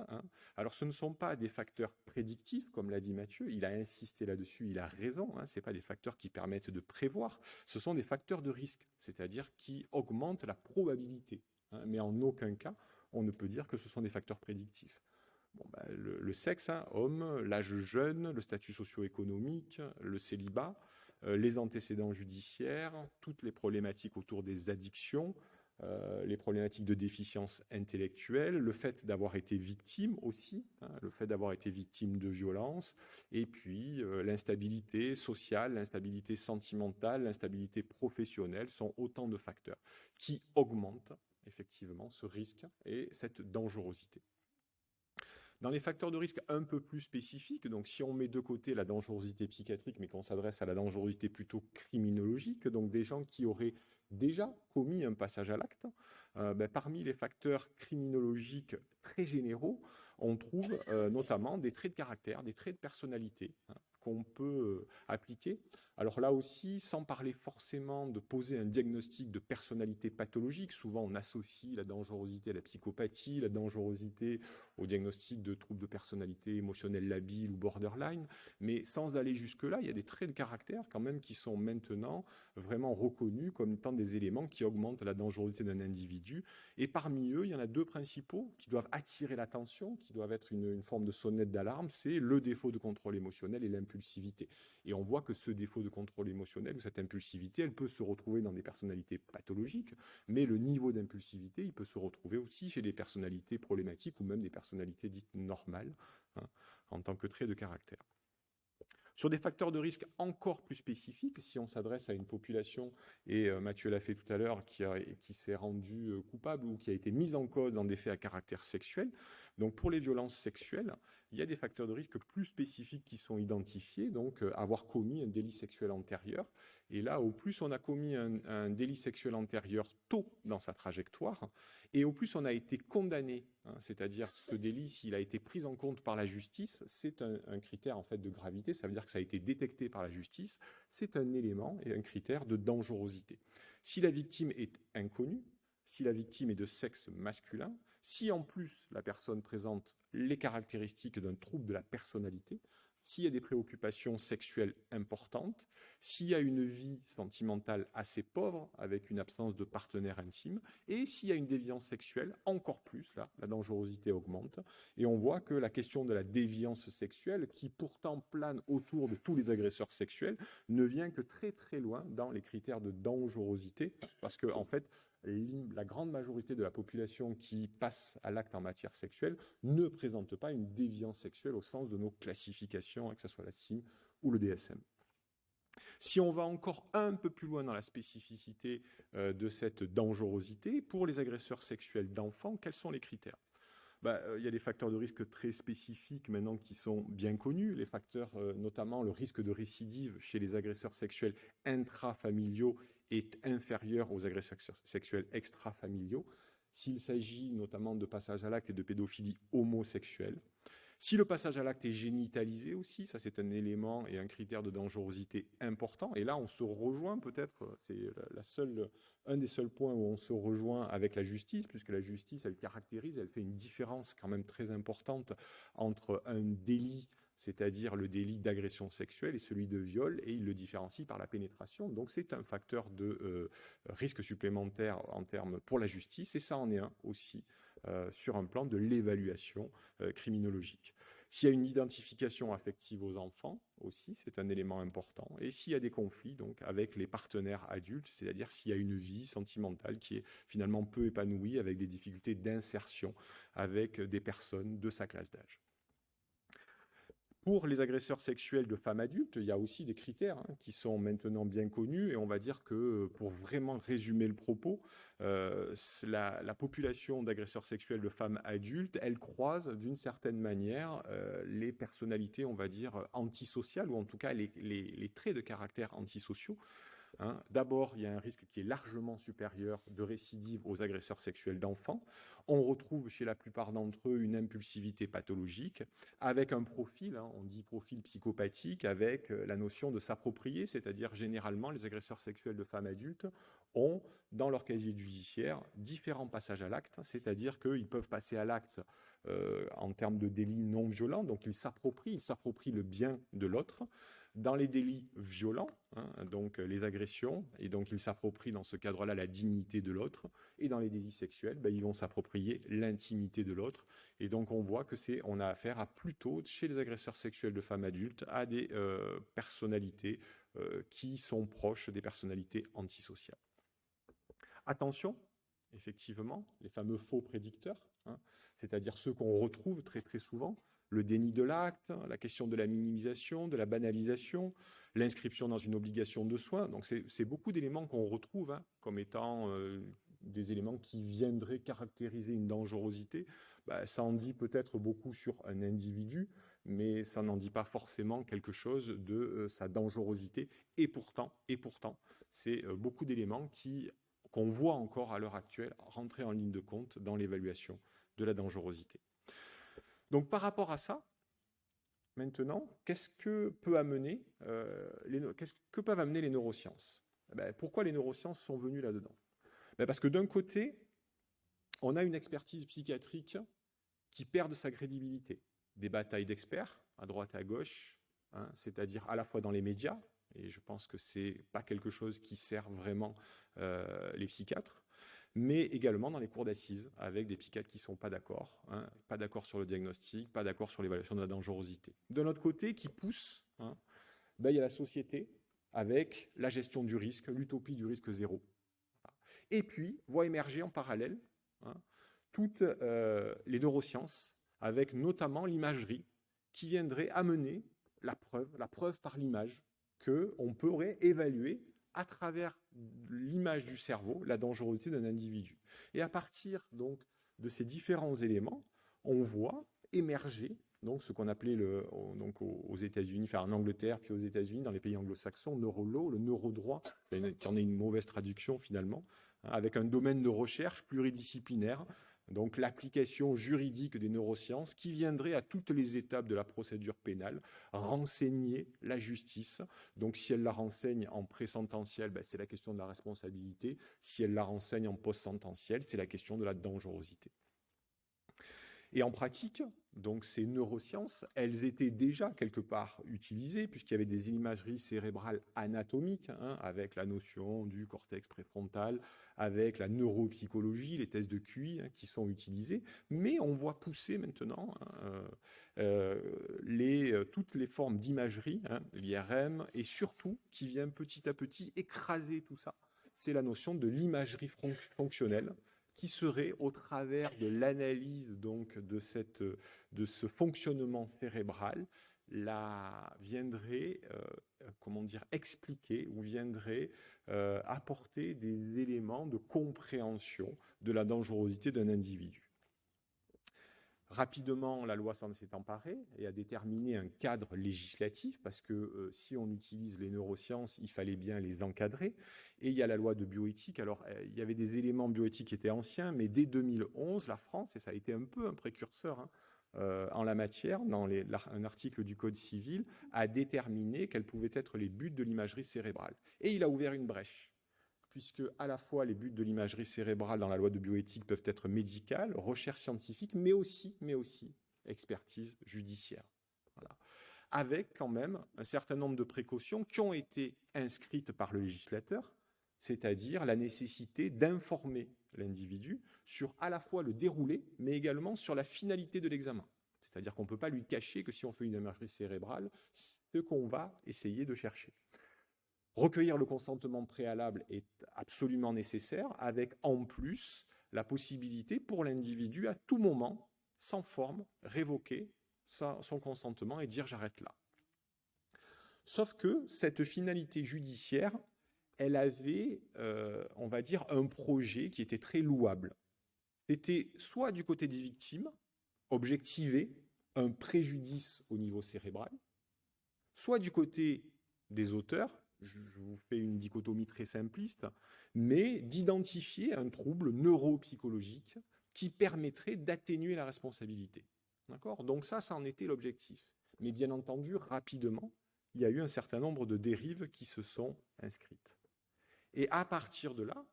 Alors, ce ne sont pas des facteurs prédictifs, comme l'a dit Mathieu. Il a insisté là-dessus, il a raison. Ce n'est pas des facteurs qui permettent de prévoir. Ce sont des facteurs de risque, c'est-à-dire qui augmentent la probabilité. Mais en aucun cas, on ne peut dire que ce sont des facteurs prédictifs. Le sexe, homme, l'âge jeune, le statut socio-économique, le célibat, les antécédents judiciaires, toutes les problématiques autour des addictions, les problématiques de déficience intellectuelle, le fait d'avoir été victime aussi, le fait d'avoir été victime de violences, et puis l'instabilité sociale, l'instabilité sentimentale, l'instabilité professionnelle sont autant de facteurs qui augmentent effectivement ce risque et cette dangerosité. Dans les facteurs de risque un peu plus spécifiques, donc si on met de côté la dangerosité psychiatrique, mais qu'on s'adresse à la dangerosité plutôt criminologique, donc des gens qui auraient déjà commis un passage à l'acte, parmi les facteurs criminologiques très généraux, on trouve notamment des traits de caractère, des traits de personnalité qu'on peut appliquer. Alors là aussi, sans parler forcément de poser un diagnostic de personnalité pathologique, souvent on associe la dangerosité à la psychopathie, la dangerosité au diagnostic de troubles de personnalité émotionnelle labile ou borderline, mais sans aller jusque-là, il y a des traits de caractère quand même qui sont maintenant vraiment reconnus comme étant des éléments qui augmentent la dangerosité d'un individu. Et parmi eux, il y en a deux principaux qui doivent attirer l'attention, qui doivent être une forme de sonnette d'alarme, c'est le défaut de contrôle émotionnel et l'impulsivité. Et on voit que ce défaut de contrôle émotionnel ou cette impulsivité, elle peut se retrouver dans des personnalités pathologiques, mais le niveau d'impulsivité, il peut se retrouver aussi chez des personnalités problématiques ou même des personnalités dites normales, en tant que trait de caractère. Sur des facteurs de risque encore plus spécifiques, si on s'adresse à une population, et Mathieu l'a fait tout à l'heure, qui s'est rendue coupable ou qui a été mise en cause dans des faits à caractère sexuel, donc pour les violences sexuelles, il y a des facteurs de risque plus spécifiques qui sont identifiés, donc avoir commis un délit sexuel antérieur. Et là, au plus on a commis un délit sexuel antérieur tôt dans sa trajectoire, et au plus on a été condamné, c'est-à-dire ce délit, s'il a été pris en compte par la justice, c'est un critère en fait de gravité, ça veut dire que ça a été détecté par la justice, c'est un élément et un critère de dangerosité. Si la victime est inconnue, si la victime est de sexe masculin, si en plus la personne présente les caractéristiques d'un trouble de la personnalité, s'il y a des préoccupations sexuelles importantes, s'il y a une vie sentimentale assez pauvre, avec une absence de partenaire intime, et s'il y a une déviance sexuelle, encore plus, là, la dangerosité augmente. Et on voit que la question de la déviance sexuelle, qui pourtant plane autour de tous les agresseurs sexuels, ne vient que très très loin dans les critères de dangerosité, parce que en fait, la grande majorité de la population qui passe à l'acte en matière sexuelle ne présente pas une déviance sexuelle au sens de nos classifications, que ce soit la CIM ou le DSM. Si on va encore un peu plus loin dans la spécificité de cette dangerosité, pour les agresseurs sexuels d'enfants, quels sont les critères ? Il y a des facteurs de risque très spécifiques maintenant qui sont bien connus. Les facteurs, notamment le risque de récidive chez les agresseurs sexuels intrafamiliaux est inférieur aux agresseurs sexuels extrafamiliaux, s'il s'agit notamment de passage à l'acte et de pédophilie homosexuelle. Si le passage à l'acte est génitalisé aussi, ça c'est un élément et un critère de dangerosité important. Et là, on se rejoint peut-être, c'est un des seuls points où on se rejoint avec la justice, puisque la justice, elle caractérise, elle fait une différence quand même très importante entre un délit, c'est-à-dire le délit d'agression sexuelle, et celui de viol, et il le différencie par la pénétration. Donc c'est un facteur de risque supplémentaire en termes pour la justice, et ça en est un aussi sur un plan de l'évaluation criminologique. S'il y a une identification affective aux enfants aussi, c'est un élément important. Et s'il y a des conflits donc avec les partenaires adultes, c'est-à-dire s'il y a une vie sentimentale qui est finalement peu épanouie, avec des difficultés d'insertion avec des personnes de sa classe d'âge. Pour les agresseurs sexuels de femmes adultes, il y a aussi des critères qui sont maintenant bien connus, et on va dire que, pour vraiment résumer le propos, la population d'agresseurs sexuels de femmes adultes, elle croise d'une certaine manière les personnalités, on va dire, antisociales, ou en tout cas les traits de caractère antisociaux. D'abord, il y a un risque qui est largement supérieur de récidive aux agresseurs sexuels d'enfants. On retrouve chez la plupart d'entre eux une impulsivité pathologique, avec un profil, on dit profil psychopathique, avec la notion de s'approprier, c'est-à-dire généralement les agresseurs sexuels de femmes adultes ont dans leur casier judiciaire différents passages à l'acte, c'est-à-dire qu'ils peuvent passer à l'acte en termes de délits non violents, donc ils s'approprient le bien de l'autre. Dans les délits violents, donc les agressions, et donc ils s'approprient dans ce cadre-là la dignité de l'autre, et dans les délits sexuels, ils vont s'approprier l'intimité de l'autre, et donc on voit que on a affaire à plutôt, chez les agresseurs sexuels de femmes adultes, à des personnalités qui sont proches des personnalités antisociales. Attention, effectivement, les fameux faux prédicteurs, c'est-à-dire ceux qu'on retrouve très très souvent, le déni de l'acte, la question de la minimisation, de la banalisation, l'inscription dans une obligation de soins. Donc c'est beaucoup d'éléments qu'on retrouve comme étant des éléments qui viendraient caractériser une dangerosité. Ça en dit peut-être beaucoup sur un individu, mais ça n'en dit pas forcément quelque chose de sa dangerosité. Et pourtant, c'est beaucoup d'éléments qu'on voit encore à l'heure actuelle rentrer en ligne de compte dans l'évaluation de la dangerosité. Donc par rapport à ça, maintenant, qu'est-ce que peuvent amener les neurosciences ? Pourquoi les neurosciences sont venues là-dedans ? Parce que d'un côté, on a une expertise psychiatrique qui perd de sa crédibilité. Des batailles d'experts, à droite et à gauche, c'est-à-dire à la fois dans les médias, et je pense que ce n'est pas quelque chose qui sert vraiment les psychiatres, mais également dans les cours d'assises, avec des psychiatres qui ne sont pas d'accord sur le diagnostic, pas d'accord sur l'évaluation de la dangerosité. De notre côté, qui pousse, il y a la société, avec la gestion du risque, l'utopie du risque zéro. Et puis, voit émerger en parallèle toutes les neurosciences, avec notamment l'imagerie, qui viendrait amener la preuve par l'image, qu'on pourrait évaluer à travers l'image du cerveau, la dangerosité d'un individu. Et à partir donc de ces différents éléments, on voit émerger donc ce qu'on appelait aux États-Unis, en Angleterre puis aux États-Unis, dans les pays anglo-saxons, neurolaw, le neurodroit, qui en est une mauvaise traduction finalement, avec un domaine de recherche pluridisciplinaire. Donc l'application juridique des neurosciences qui viendrait à toutes les étapes de la procédure pénale renseigner la justice. Donc si elle la renseigne en pré-sententiel, c'est la question de la responsabilité. Si elle la renseigne en post-sententiel, c'est la question de la dangerosité. Et en pratique, donc ces neurosciences, elles étaient déjà quelque part utilisées, puisqu'il y avait des imageries cérébrales anatomiques, avec la notion du cortex préfrontal, avec la neuropsychologie, les tests de QI qui sont utilisés. Mais on voit pousser maintenant toutes les formes d'imagerie, l'IRM, et surtout, qui vient petit à petit écraser tout ça, c'est la notion de l'imagerie fonctionnelle, qui serait au travers de l'analyse donc de ce fonctionnement cérébral, viendrait expliquer ou viendrait apporter des éléments de compréhension de la dangerosité d'un individu. Rapidement, la loi s'en s'est emparée et a déterminé un cadre législatif parce que si on utilise les neurosciences, il fallait bien les encadrer. Et il y a la loi de bioéthique. Alors, il y avait des éléments bioéthiques qui étaient anciens, mais dès 2011, la France, et ça a été un peu un précurseur en la matière, dans un article du Code civil, a déterminé quels pouvaient être les buts de l'imagerie cérébrale. Et il a ouvert une brèche, puisque à la fois les buts de l'imagerie cérébrale dans la loi de bioéthique peuvent être médicales, recherche scientifique, mais aussi expertise judiciaire. Voilà. Avec quand même un certain nombre de précautions qui ont été inscrites par le législateur, c'est-à-dire la nécessité d'informer l'individu sur à la fois le déroulé, mais également sur la finalité de l'examen. C'est-à-dire qu'on ne peut pas lui cacher que si on fait une imagerie cérébrale, ce qu'on va essayer de chercher. Recueillir le consentement préalable est absolument nécessaire, avec en plus la possibilité pour l'individu à tout moment, sans forme, révoquer son consentement et dire j'arrête là. Sauf que cette finalité judiciaire, elle avait, on va dire, un projet qui était très louable. C'était soit du côté des victimes, objectiver un préjudice au niveau cérébral, soit du côté des auteurs, je vous fais une dichotomie très simpliste, mais d'identifier un trouble neuropsychologique qui permettrait d'atténuer la responsabilité. D'accord ? Donc ça en était l'objectif. Mais bien entendu, rapidement, il y a eu un certain nombre de dérives qui se sont inscrites. Et à partir de là,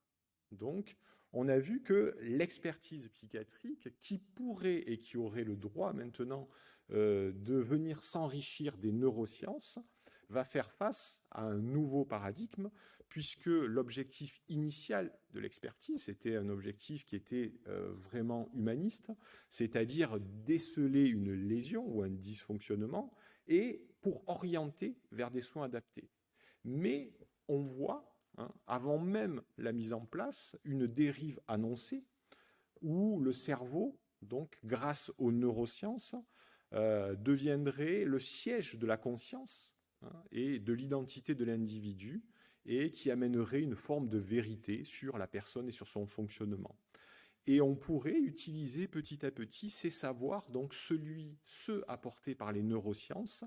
donc, on a vu que l'expertise psychiatrique, qui pourrait et qui aurait le droit maintenant de venir s'enrichir des neurosciences, va faire face à un nouveau paradigme, puisque l'objectif initial de l'expertise, c'était un objectif qui était vraiment humaniste, c'est-à-dire déceler une lésion ou un dysfonctionnement, et pour orienter vers des soins adaptés. Mais on voit, avant même la mise en place, une dérive annoncée, où le cerveau, donc grâce aux neurosciences, deviendrait le siège de la conscience, et de l'identité de l'individu, et qui amènerait une forme de vérité sur la personne et sur son fonctionnement. Et on pourrait utiliser petit à petit ces savoirs, donc ceux apportés par les neurosciences,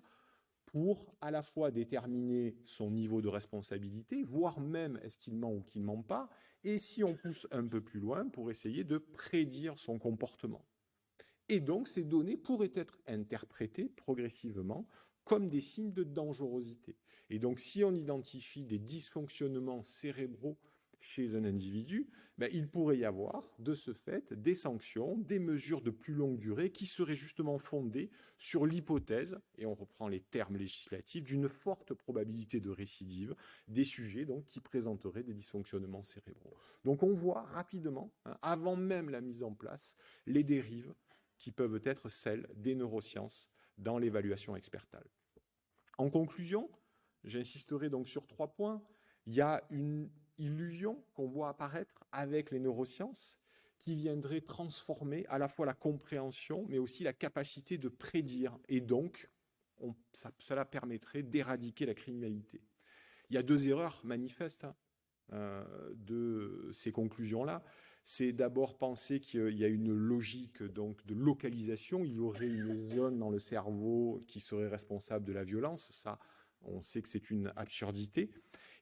pour à la fois déterminer son niveau de responsabilité, voire même est-ce qu'il ment ou qu'il ne ment pas, et si on pousse un peu plus loin, pour essayer de prédire son comportement. Et donc ces données pourraient être interprétées progressivement comme des signes de dangerosité. Et donc, si on identifie des dysfonctionnements cérébraux chez un individu, il pourrait y avoir, de ce fait, des sanctions, des mesures de plus longue durée qui seraient justement fondées sur l'hypothèse, et on reprend les termes législatifs, d'une forte probabilité de récidive des sujets donc, qui présenteraient des dysfonctionnements cérébraux. Donc, on voit rapidement, avant même la mise en place, les dérives qui peuvent être celles des neurosciences dans l'évaluation expertale. En conclusion, j'insisterai donc sur 3 points. Il y a une illusion qu'on voit apparaître avec les neurosciences qui viendrait transformer à la fois la compréhension, mais aussi la capacité de prédire. Et donc, cela permettrait d'éradiquer la criminalité. Il y a 2 erreurs manifestes de ces conclusions-là. C'est d'abord penser qu'il y a une logique donc, de localisation. Il y aurait une zone dans le cerveau qui serait responsable de la violence. Ça, on sait que c'est une absurdité.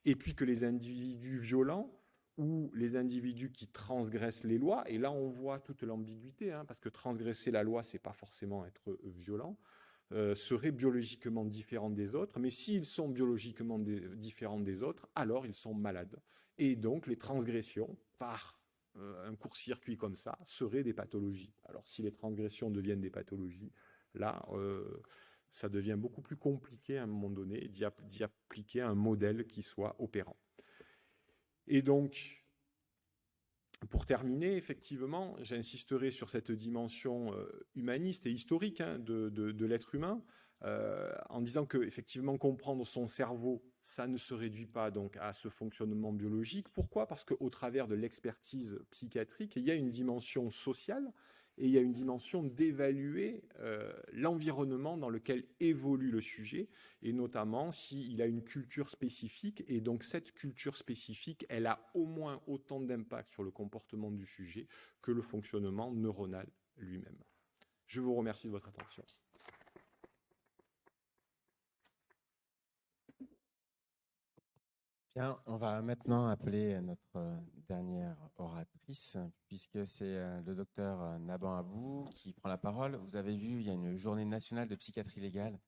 Et puis que les individus violents ou les individus qui transgressent les lois, et là on voit toute l'ambiguïté, parce que transgresser la loi, c'est pas forcément être violent, seraient biologiquement différents des autres, mais s'ils sont biologiquement différents des autres, alors ils sont malades. Et donc les transgressions, par un court-circuit comme ça seraient des pathologies. Alors si les transgressions deviennent des pathologies, là, ça devient beaucoup plus compliqué à un moment donné d'y appliquer un modèle qui soit opérant. Et donc, pour terminer, effectivement, j'insisterai sur cette dimension humaniste et historique de l'être humain, en disant que effectivement comprendre son cerveau, ça ne se réduit pas donc à ce fonctionnement biologique. Pourquoi ? Parce qu'au travers de l'expertise psychiatrique, il y a une dimension sociale et il y a une dimension d'évaluer l'environnement dans lequel évolue le sujet, et notamment s'il a une culture spécifique. Et donc cette culture spécifique, elle a au moins autant d'impact sur le comportement du sujet que le fonctionnement neuronal lui-même. Je vous remercie de votre attention. Bien, on va maintenant appeler notre dernière oratrice, puisque c'est le docteur Naban Abou qui prend la parole. Vous avez vu, il y a une journée nationale de psychiatrie légale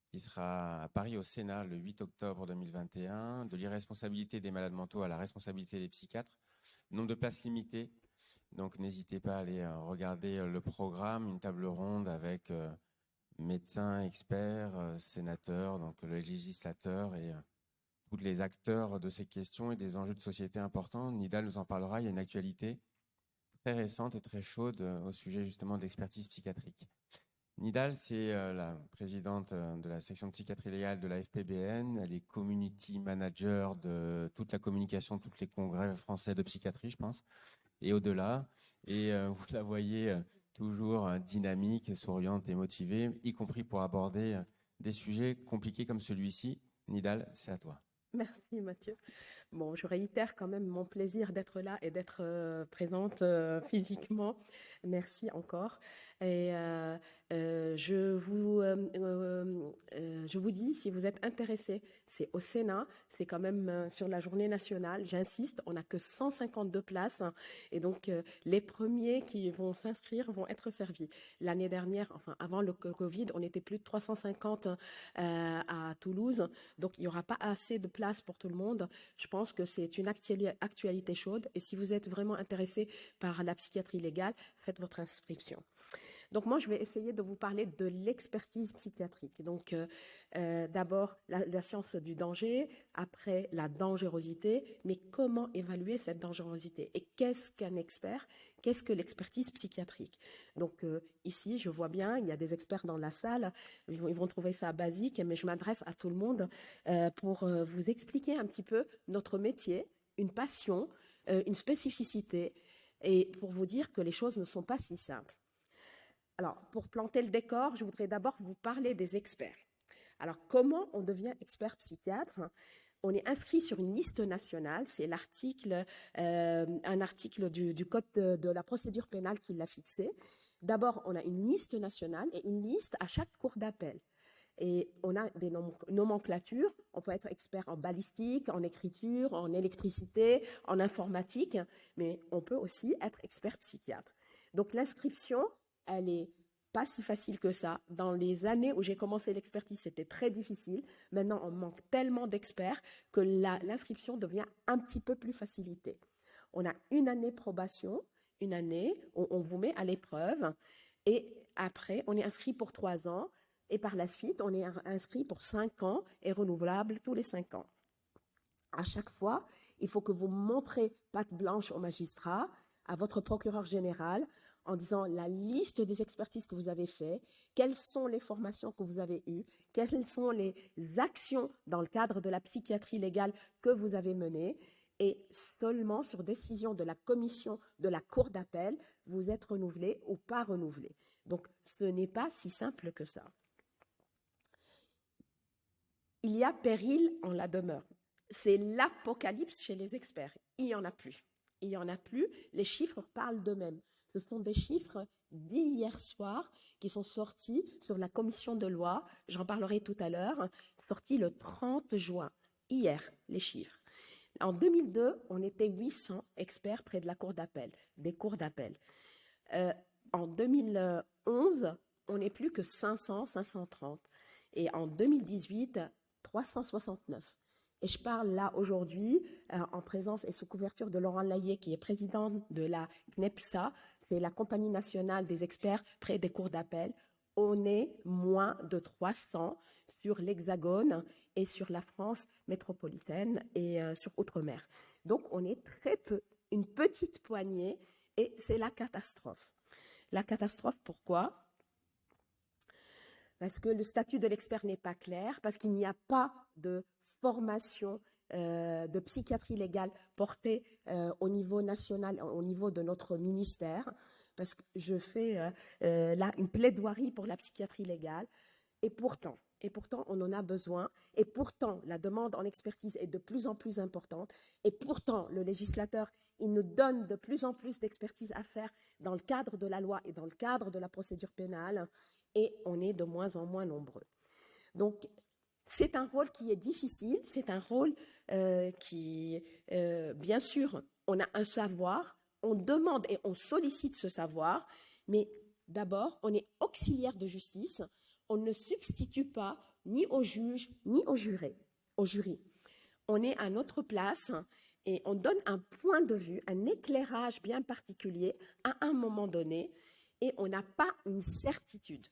qui sera à Paris au Sénat le 8 octobre 2021, de l'irresponsabilité des malades mentaux à la responsabilité des psychiatres. Nombre de places limitées, donc n'hésitez pas à aller regarder le programme, une table ronde avec médecins, experts, sénateurs, donc le législateur et tous les acteurs de ces questions et des enjeux de société importants. Nidal nous en parlera, il y a une actualité très récente et très chaude au sujet justement de l'expertise psychiatrique. Nidal, c'est la présidente de la section de psychiatrie légale de la FPBN. Elle est community manager de toute la communication, de tous les congrès français de psychiatrie, je pense, et au-delà. Et vous la voyez toujours dynamique, souriante et motivée, y compris pour aborder des sujets compliqués comme celui-ci. Nidal, c'est à toi. Merci Mathieu. Bon, je réitère quand même mon plaisir d'être là et d'être présente physiquement. Merci encore. Et je vous dis, si vous êtes intéressés, c'est au Sénat, c'est quand même sur la journée nationale. J'insiste, on n'a que 152 places. Et donc, les premiers qui vont s'inscrire vont être servis. L'année dernière, enfin avant le Covid, on était plus de 350 à Toulouse. Donc, il n'y aura pas assez de place pour tout le monde. Je pense que c'est une actualité chaude. Et si vous êtes vraiment intéressé par la psychiatrie légale, faites votre inscription. Donc moi, je vais essayer de vous parler de l'expertise psychiatrique. Donc d'abord, la science du danger, après la dangerosité, mais comment évaluer cette dangerosité? Et qu'est-ce qu'un expert? Qu'est-ce que l'expertise psychiatrique? Donc ici, je vois bien, il y a des experts dans la salle, ils vont trouver ça basique, mais je m'adresse à tout le monde pour vous expliquer un petit peu notre métier, une passion, une spécificité, et pour vous dire que les choses ne sont pas si simples. Alors, pour planter le décor, je voudrais d'abord vous parler des experts. Alors, comment on devient expert psychiatre? On est inscrit sur une liste nationale, c'est un article du Code de la procédure pénale qui l'a fixé. D'abord, on a une liste nationale et une liste à chaque cour d'appel. Et on a des nomenclatures, on peut être expert en balistique, en écriture, en électricité, en informatique, mais on peut aussi être expert psychiatre. Donc l'inscription, elle n'est pas si facile que ça. Dans les années où j'ai commencé l'expertise, c'était très difficile. Maintenant, on manque tellement d'experts que l'inscription devient un petit peu plus facilitée. On a une année probation, une année où on vous met à l'épreuve, et après, on est inscrit pour 3 ans, et par la suite, on est inscrit pour 5 ans et renouvelable tous les 5 ans. À chaque fois, il faut que vous montrez patte blanche au magistrat, à votre procureur général, en disant la liste des expertises que vous avez faites, quelles sont les formations que vous avez eues, quelles sont les actions dans le cadre de la psychiatrie légale que vous avez menées, et seulement sur décision de la commission de la cour d'appel, vous êtes renouvelé ou pas renouvelé. Donc, ce n'est pas si simple que ça. Il y a péril en la demeure. C'est l'apocalypse chez les experts. Il n'y en a plus. Il n'y en a plus. Les chiffres parlent d'eux-mêmes. Ce sont des chiffres d'hier soir qui sont sortis sur la commission de loi. J'en parlerai tout à l'heure. Sortis le 30 juin. Hier, les chiffres. En 2002, on était 800 experts près de la cour d'appel, des cours d'appel. En 2011, on n'est plus que 500, 530. Et en 2018, 369. Et je parle là aujourd'hui en présence et sous couverture de Laurent Layet, qui est président de la CNEPSA, c'est la Compagnie nationale des experts près des cours d'appel. On est moins de 300 sur l'Hexagone et sur la France métropolitaine et sur Outre-mer. Donc, on est très peu, une petite poignée, et c'est la catastrophe. La catastrophe, pourquoi ? Parce que le statut de l'expert n'est pas clair, parce qu'il n'y a pas de formation de psychiatrie légale portée au niveau national, au niveau de notre ministère, parce que je fais là une plaidoirie pour la psychiatrie légale, et pourtant, on en a besoin, et pourtant, la demande en expertise est de plus en plus importante, et pourtant, le législateur, il nous donne de plus en plus d'expertise à faire dans le cadre de la loi et dans le cadre de la procédure pénale, et on est de moins en moins nombreux. Donc, c'est un rôle qui est difficile, c'est un rôle qui, bien sûr, on a un savoir, on demande et on sollicite ce savoir, mais d'abord, on est auxiliaire de justice, on ne substitue pas ni au juge, ni au jury. On est à notre place et on donne un point de vue, un éclairage bien particulier à un moment donné, et on n'a pas une certitude.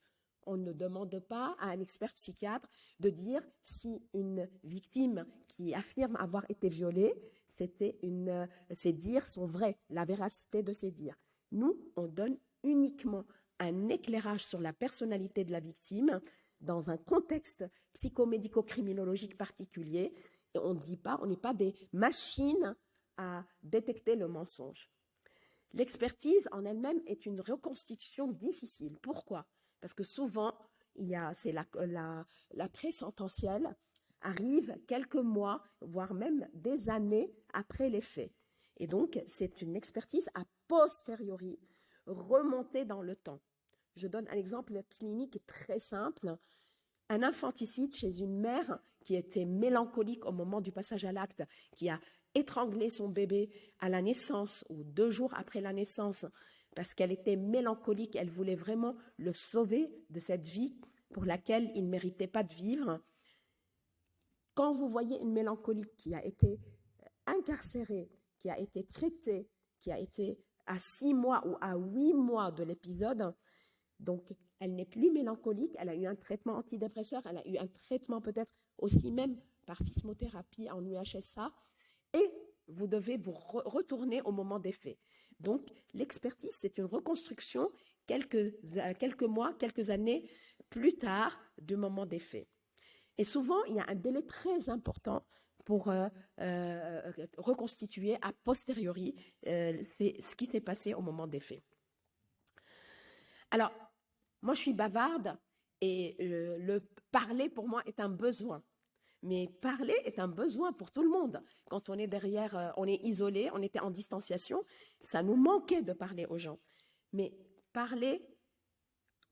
On ne demande pas à un expert psychiatre de dire si une victime qui affirme avoir été violée, ses dires sont vrais, la véracité de ses dires. Nous, on donne uniquement un éclairage sur la personnalité de la victime dans un contexte psychomédico-criminologique particulier, et on n'est pas des machines à détecter le mensonge. L'expertise en elle-même est une reconstitution difficile. Pourquoi ? Parce que souvent, c'est la pré-sententielle arrive quelques mois, voire même des années après les faits. Et donc, c'est une expertise a posteriori, remontée dans le temps. Je donne un exemple clinique très simple. Un infanticide chez une mère qui était mélancolique au moment du passage à l'acte, qui a étranglé son bébé à la naissance ou 2 jours après la naissance, parce qu'elle était mélancolique, elle voulait vraiment le sauver de cette vie pour laquelle il ne méritait pas de vivre. Quand vous voyez une mélancolique qui a été incarcérée, qui a été traitée, qui a été à 6 mois ou à 8 mois de l'épisode, donc elle n'est plus mélancolique, elle a eu un traitement antidépresseur, elle a eu un traitement peut-être aussi même par sismothérapie en UHSA, et vous devez vous retourner au moment des faits. Donc, l'expertise, c'est une reconstruction quelques mois, quelques années plus tard du moment des faits. Et souvent, il y a un délai très important pour reconstituer a posteriori c'est ce qui s'est passé au moment des faits. Alors, moi, je suis bavarde et le parler, pour moi, est un besoin. Mais parler est un besoin pour tout le monde. Quand on est derrière, on est isolé, on était en distanciation, ça nous manquait de parler aux gens. Mais parler,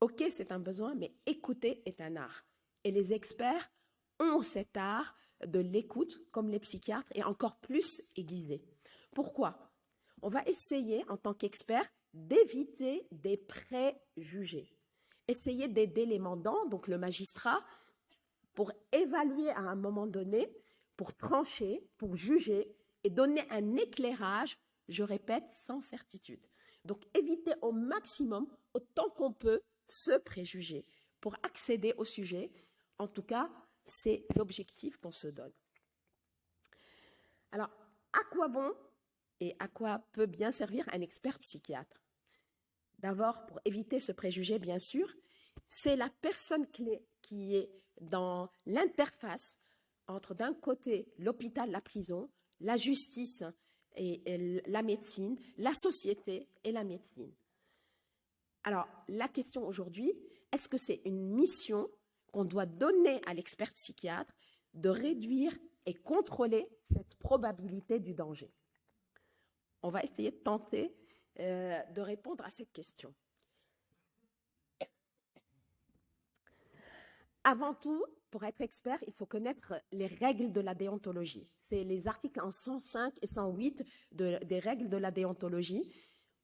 ok, c'est un besoin, mais écouter est un art. Et les experts ont cet art de l'écoute, comme les psychiatres, et encore plus aiguisé. Pourquoi ? On va essayer, en tant qu'expert, d'éviter des préjugés. Essayer d'aider les mandants, donc le magistrat, pour évaluer à un moment donné, pour trancher, pour juger et donner un éclairage, je répète, sans certitude. Donc, éviter au maximum, autant qu'on peut, ce préjugé pour accéder au sujet. En tout cas, c'est l'objectif qu'on se donne. Alors, à quoi bon et à quoi peut bien servir un expert psychiatre ? D'abord, pour éviter ce préjugé, bien sûr, c'est la personne clé qui est dans l'interface entre, d'un côté, l'hôpital, la prison, la justice et la médecine, la société et la médecine. Alors, la question aujourd'hui, est-ce que c'est une mission qu'on doit donner à l'expert psychiatre de réduire et contrôler cette probabilité du danger ? On va essayer de tenter de répondre à cette question. Avant tout, pour être expert, il faut connaître les règles de la déontologie. C'est les articles en 105 et 108 des règles de la déontologie.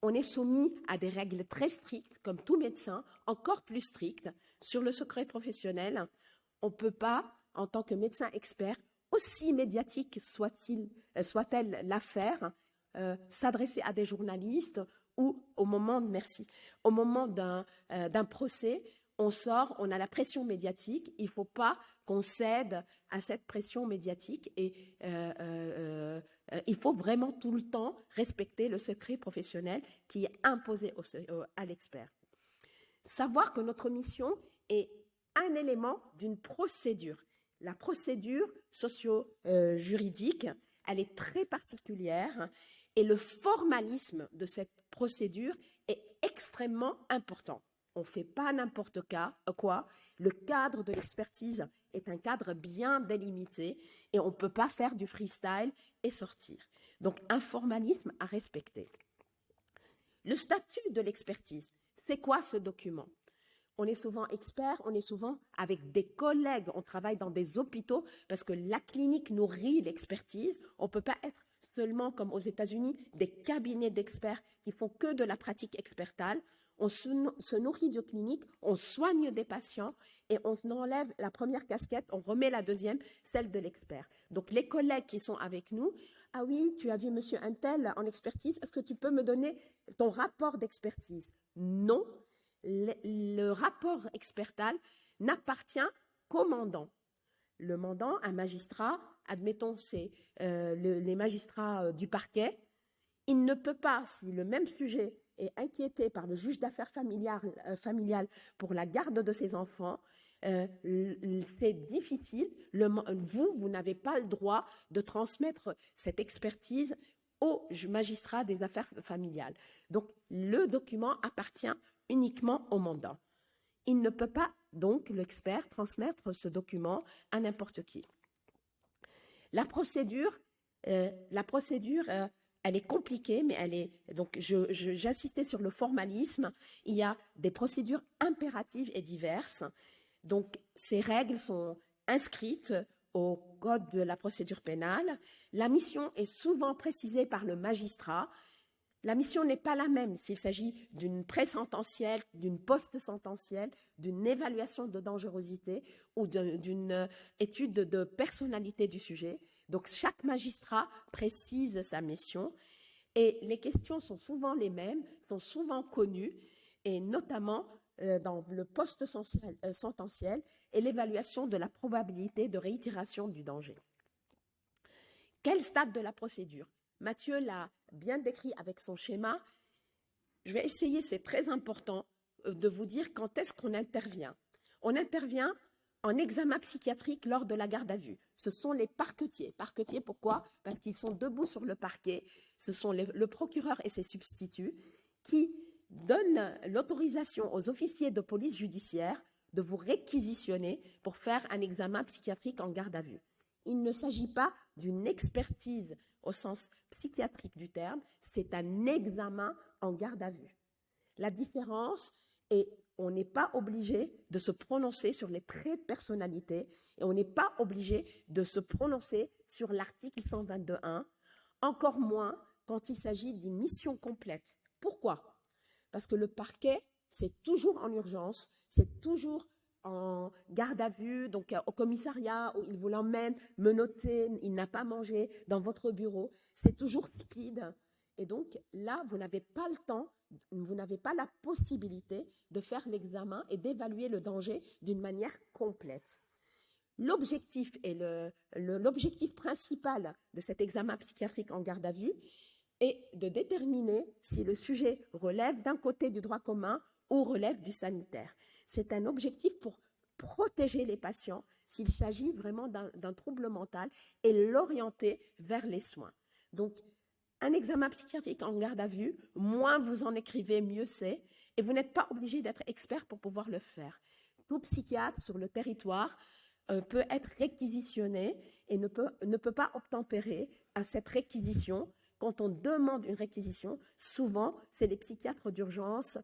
On est soumis à des règles très strictes, comme tout médecin, encore plus strictes, sur le secret professionnel. On ne peut pas, en tant que médecin expert, aussi médiatique soit-elle l'affaire, s'adresser à des journalistes ou au moment d'un procès, on sort, on a la pression médiatique, il ne faut pas qu'on cède à cette pression médiatique et il faut vraiment tout le temps respecter le secret professionnel qui est imposé à l'expert. Savoir que notre mission est un élément d'une procédure. La procédure socio-juridique, elle est très particulière et le formalisme de cette procédure est extrêmement important. On ne fait pas n'importe quoi. Le cadre de l'expertise est un cadre bien délimité et on ne peut pas faire du freestyle et sortir. Donc, un formalisme à respecter. Le statut de l'expertise, c'est quoi ce document? On est souvent expert, on est souvent avec des collègues, on travaille dans des hôpitaux parce que la clinique nourrit l'expertise. On ne peut pas être seulement, comme aux États-Unis, des cabinets d'experts qui font que de la pratique expertale. On se nourrit de cliniques, on soigne des patients et on enlève la première casquette, on remet la deuxième, celle de l'expert. Donc les collègues qui sont avec nous, ah oui, tu as vu monsieur Untel en expertise, est-ce que tu peux me donner ton rapport d'expertise? Non, le rapport expertal n'appartient qu'au mandant. Le mandant, un magistrat, admettons c'est les magistrats du parquet, il ne peut pas, si le même sujet est inquiété par le juge d'affaires familiales pour la garde de ses enfants, c'est difficile. Vous n'avez pas le droit de transmettre cette expertise au magistrat des affaires familiales. Donc, le document appartient uniquement au mandant. Il ne peut pas, donc, l'expert transmettre ce document à n'importe qui. La procédure, elle est compliquée, mais elle est. Donc, j'insistais sur le formalisme. Il y a des procédures impératives et diverses. Donc, ces règles sont inscrites au Code de la procédure pénale. La mission est souvent précisée par le magistrat. La mission n'est pas la même s'il s'agit d'une pré-sententielle, d'une post-sententielle, d'une évaluation de dangerosité ou d'une étude de personnalité du sujet. Donc, chaque magistrat précise sa mission et les questions sont souvent les mêmes, sont souvent connues et notamment dans le post-sententiel et l'évaluation de la probabilité de réitération du danger. Quel stade de la procédure? Mathieu l'a bien décrit avec son schéma. Je vais essayer, c'est très important, de vous dire quand est-ce qu'on intervient. On intervient en examen psychiatrique lors de la garde à vue. Ce sont les parquetiers. Parquetiers, pourquoi? Parce qu'ils sont debout sur le parquet. Ce sont le procureur et ses substituts qui donnent l'autorisation aux officiers de police judiciaire de vous réquisitionner pour faire un examen psychiatrique en garde à vue. Il ne s'agit pas d'une expertise au sens psychiatrique du terme, c'est un examen en garde à vue. La différence est on n'est pas obligé de se prononcer sur les traits de personnalité et on n'est pas obligé de se prononcer sur l'article 122.1, encore moins quand il s'agit d'une mission complète. Pourquoi? Parce que le parquet, c'est toujours en urgence, c'est toujours en garde à vue, donc au commissariat où il vous l'emmène, menotté, il n'a pas mangé, dans votre bureau, c'est toujours speed. Et donc là, vous n'avez pas le temps, vous n'avez pas la possibilité de faire l'examen et d'évaluer le danger d'une manière complète. L'objectif et l'objectif principal de cet examen psychiatrique en garde à vue est de déterminer si le sujet relève d'un côté du droit commun ou relève du sanitaire. C'est un objectif pour protéger les patients s'il s'agit vraiment d'un trouble mental et l'orienter vers les soins. Donc, un examen psychiatrique en garde à vue, moins vous en écrivez, mieux c'est, et vous n'êtes pas obligé d'être expert pour pouvoir le faire. Tout psychiatre sur le territoire peut être réquisitionné et ne peut pas obtempérer à cette réquisition. Quand on demande une réquisition, souvent, c'est les psychiatres d'urgence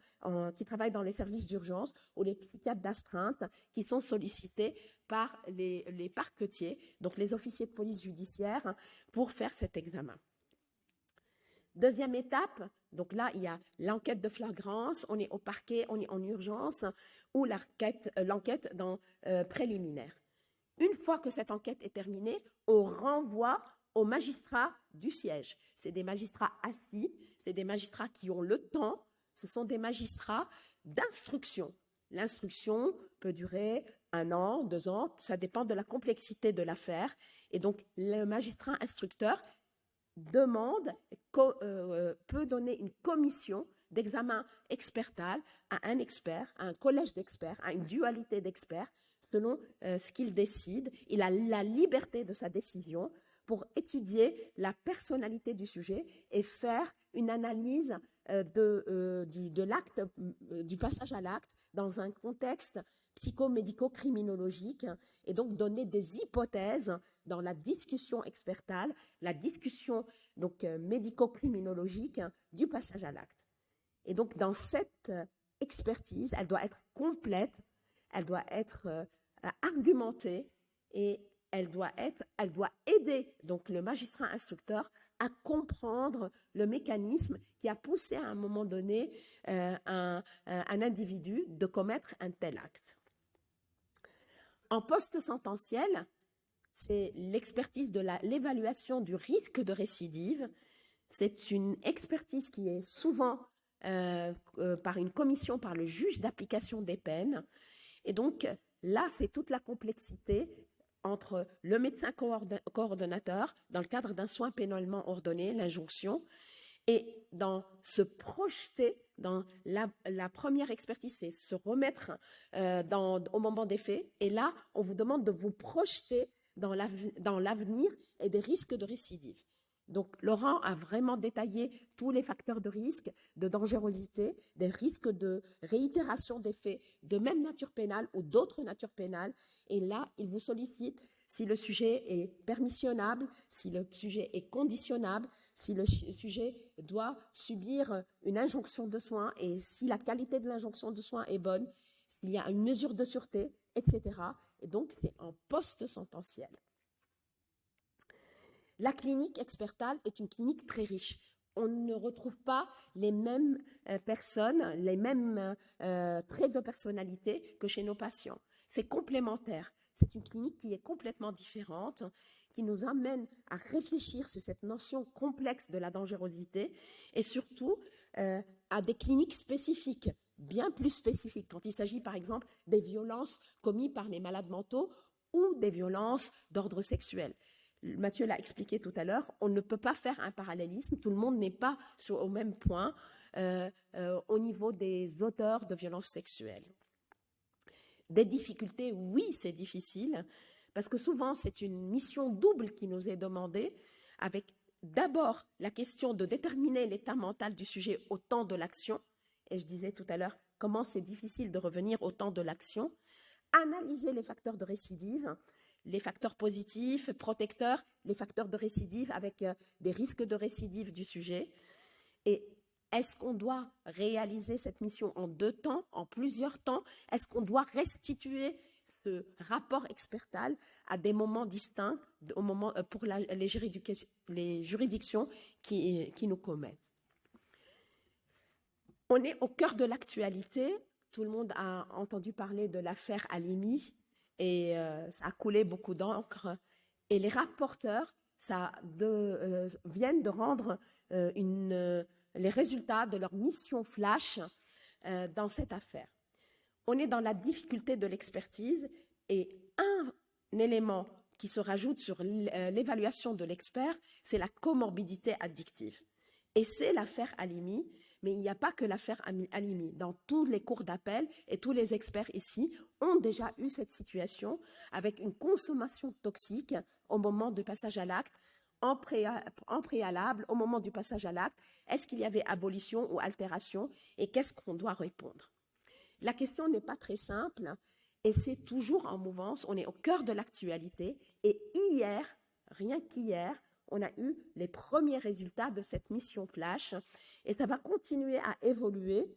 qui travaillent dans les services d'urgence ou les psychiatres d'astreinte qui sont sollicités par les parquetiers, donc les officiers de police judiciaire, pour faire cet examen. Deuxième étape, donc là, il y a l'enquête de flagrance, on est au parquet, on est en urgence, ou l'enquête préliminaire. Une fois que cette enquête est terminée, on renvoie aux magistrats du siège. C'est des magistrats assis, c'est des magistrats qui ont le temps, ce sont des magistrats d'instruction. L'instruction peut durer 1 an, 2 ans, ça dépend de la complexité de l'affaire. Et donc, le magistrat instructeur peut donner une commission d'examen expertal à un expert, à un collège d'experts, à une dualité d'experts, selon ce qu'il décide. Il a la liberté de sa décision pour étudier la personnalité du sujet et faire une analyse de l'acte, du passage à l'acte dans un contexte psychomédico-criminologique et donc donner des hypothèses dans la discussion expertale, la discussion donc médico-criminologique du passage à l'acte. Et donc dans cette expertise, elle doit être complète, elle doit être argumentée et elle doit aider donc le magistrat instructeur à comprendre le mécanisme qui a poussé à un moment donné un individu de commettre un tel acte. En post-sententiel, c'est l'expertise de l'évaluation du risque de récidive. C'est une expertise qui est souvent par une commission, par le juge d'application des peines. Et donc, là, c'est toute la complexité entre le médecin coordonnateur, dans le cadre d'un soin pénalement ordonné, l'injonction, et dans se projeter dans la première expertise, c'est se remettre au moment des faits. Et là, on vous demande de vous projeter dans l'avenir et des risques de récidive. Donc, Laurent a vraiment détaillé tous les facteurs de risque, de dangerosité, des risques de réitération des faits de même nature pénale ou d'autres natures pénales. Et là, il vous sollicite si le sujet est permissionnable, si le sujet est conditionnable, si le sujet doit subir une injonction de soins et si la qualité de l'injonction de soins est bonne, s'il y a une mesure de sûreté, etc. Et donc, c'est en post-sententiel. La clinique expertale est une clinique très riche. On ne retrouve pas les mêmes personnes, les mêmes traits de personnalité que chez nos patients. C'est complémentaire. C'est une clinique qui est complètement différente, qui nous amène à réfléchir sur cette notion complexe de la dangerosité et surtout à des cliniques spécifiques, bien plus spécifiques, quand il s'agit par exemple des violences commises par les malades mentaux ou des violences d'ordre sexuel. Mathieu l'a expliqué tout à l'heure, on ne peut pas faire un parallélisme, tout le monde n'est pas au même point au niveau des auteurs de violences sexuelles. Des difficultés, oui, c'est difficile, parce que souvent c'est une mission double qui nous est demandée, avec d'abord la question de déterminer l'état mental du sujet au temps de l'action, et je disais tout à l'heure comment c'est difficile de revenir au temps de l'action, analyser les facteurs de récidive, les facteurs positifs, protecteurs, les facteurs de récidive avec des risques de récidive du sujet. Et est-ce qu'on doit réaliser cette mission en 2 temps, en plusieurs temps? Est-ce qu'on doit restituer ce rapport expertal à des moments distincts pour les juridictions qui nous commettent? On est au cœur de l'actualité. Tout le monde a entendu parler de l'affaire Halimi. Et ça a coulé beaucoup d'encre. Et les rapporteurs viennent de rendre les résultats de leur mission flash dans cette affaire. On est dans la difficulté de l'expertise et un élément qui se rajoute sur l'évaluation de l'expert, c'est la comorbidité addictive. Et c'est l'affaire Halimi. Mais il n'y a pas que l'affaire Halimi. Dans tous les cours d'appel et tous les experts ici ont déjà eu cette situation avec une consommation toxique au moment du passage à l'acte, en préalable, au moment du passage à l'acte. Est-ce qu'il y avait abolition ou altération et qu'est-ce qu'on doit répondre? La question n'est pas très simple et c'est toujours en mouvance. On est au cœur de l'actualité et hier, rien qu'hier, on a eu les premiers résultats de cette mission flash et ça va continuer à évoluer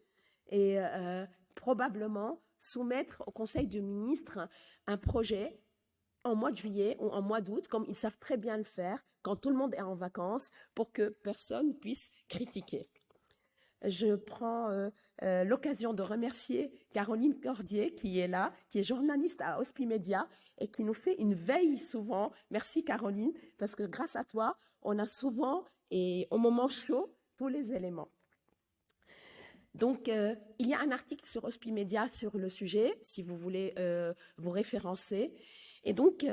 et probablement soumettre au Conseil des ministres un projet en mois de juillet ou en mois d'août, comme ils savent très bien le faire, quand tout le monde est en vacances, pour que personne puisse critiquer. je prends l'occasion de remercier Caroline Cordier, qui est là, qui est journaliste à Hospimedia et qui nous fait une veille souvent. Merci Caroline, parce que grâce à toi, on a souvent, et au moment chaud, tous les éléments. Donc, il y a un article sur Hospimedia sur le sujet, si vous voulez vous référencer. Et donc,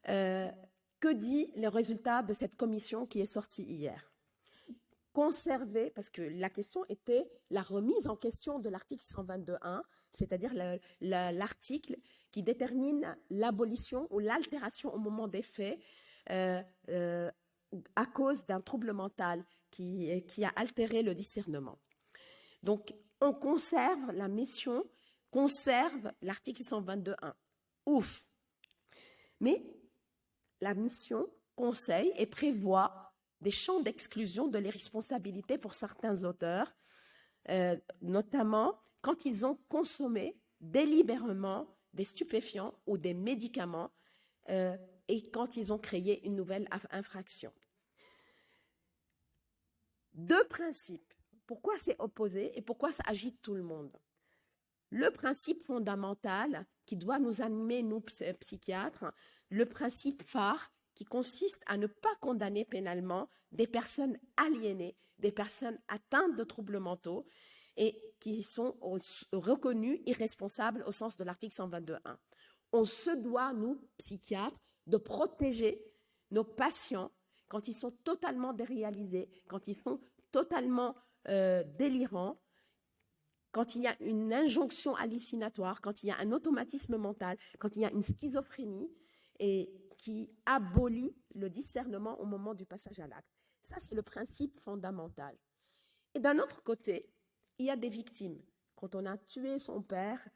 que dit le résultat de cette commission qui est sortie hier? Conserver, parce que la question était la remise en question de l'article 122.1, c'est-à-dire l'article qui détermine l'abolition ou l'altération au moment des faits à cause d'un trouble mental qui a altéré le discernement. Donc, on conserve la mission, conserve l'article 122.1. Ouf! Mais la mission conseille et prévoit des champs d'exclusion de l'irresponsabilité pour certains auteurs, notamment quand ils ont consommé délibérément des stupéfiants ou des médicaments et quand ils ont créé une nouvelle infraction. Deux principes. Pourquoi c'est opposé et pourquoi ça agite tout le monde? Le principe fondamental qui doit nous animer, nous psychiatres, le principe phare qui consiste à ne pas condamner pénalement des personnes aliénées, des personnes atteintes de troubles mentaux et qui sont reconnues irresponsables au sens de l'article 122.1. On se doit, nous, psychiatres, de protéger nos patients quand ils sont totalement déréalisés, quand ils sont totalement délirants, quand il y a une injonction hallucinatoire, quand il y a un automatisme mental, quand il y a une schizophrénie et qui abolit le discernement au moment du passage à l'acte. Ça, c'est le principe fondamental. Et d'un autre côté, il y a des victimes. Quand on a tué son père,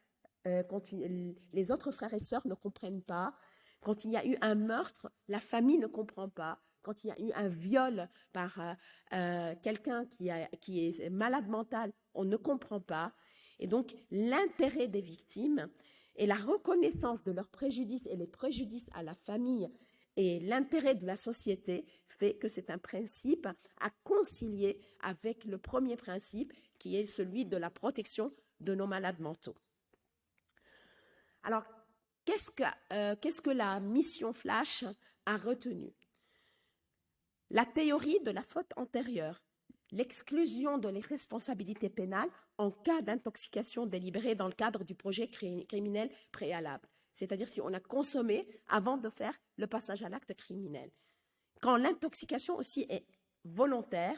quand les autres frères et sœurs ne comprennent pas, quand il y a eu un meurtre, la famille ne comprend pas, quand il y a eu un viol par quelqu'un qui est malade mental, on ne comprend pas. Et donc, l'intérêt des victimes et la reconnaissance de leurs préjudices et les préjudices à la famille et l'intérêt de la société fait que c'est un principe à concilier avec le premier principe qui est celui de la protection de nos malades mentaux. Alors, qu'est-ce que la mission Flash a retenu? La théorie de la faute antérieure, l'exclusion de l'irresponsabilité pénale en cas d'intoxication délibérée dans le cadre du projet criminel préalable. C'est-à-dire si on a consommé avant de faire le passage à l'acte criminel. Quand l'intoxication aussi est volontaire,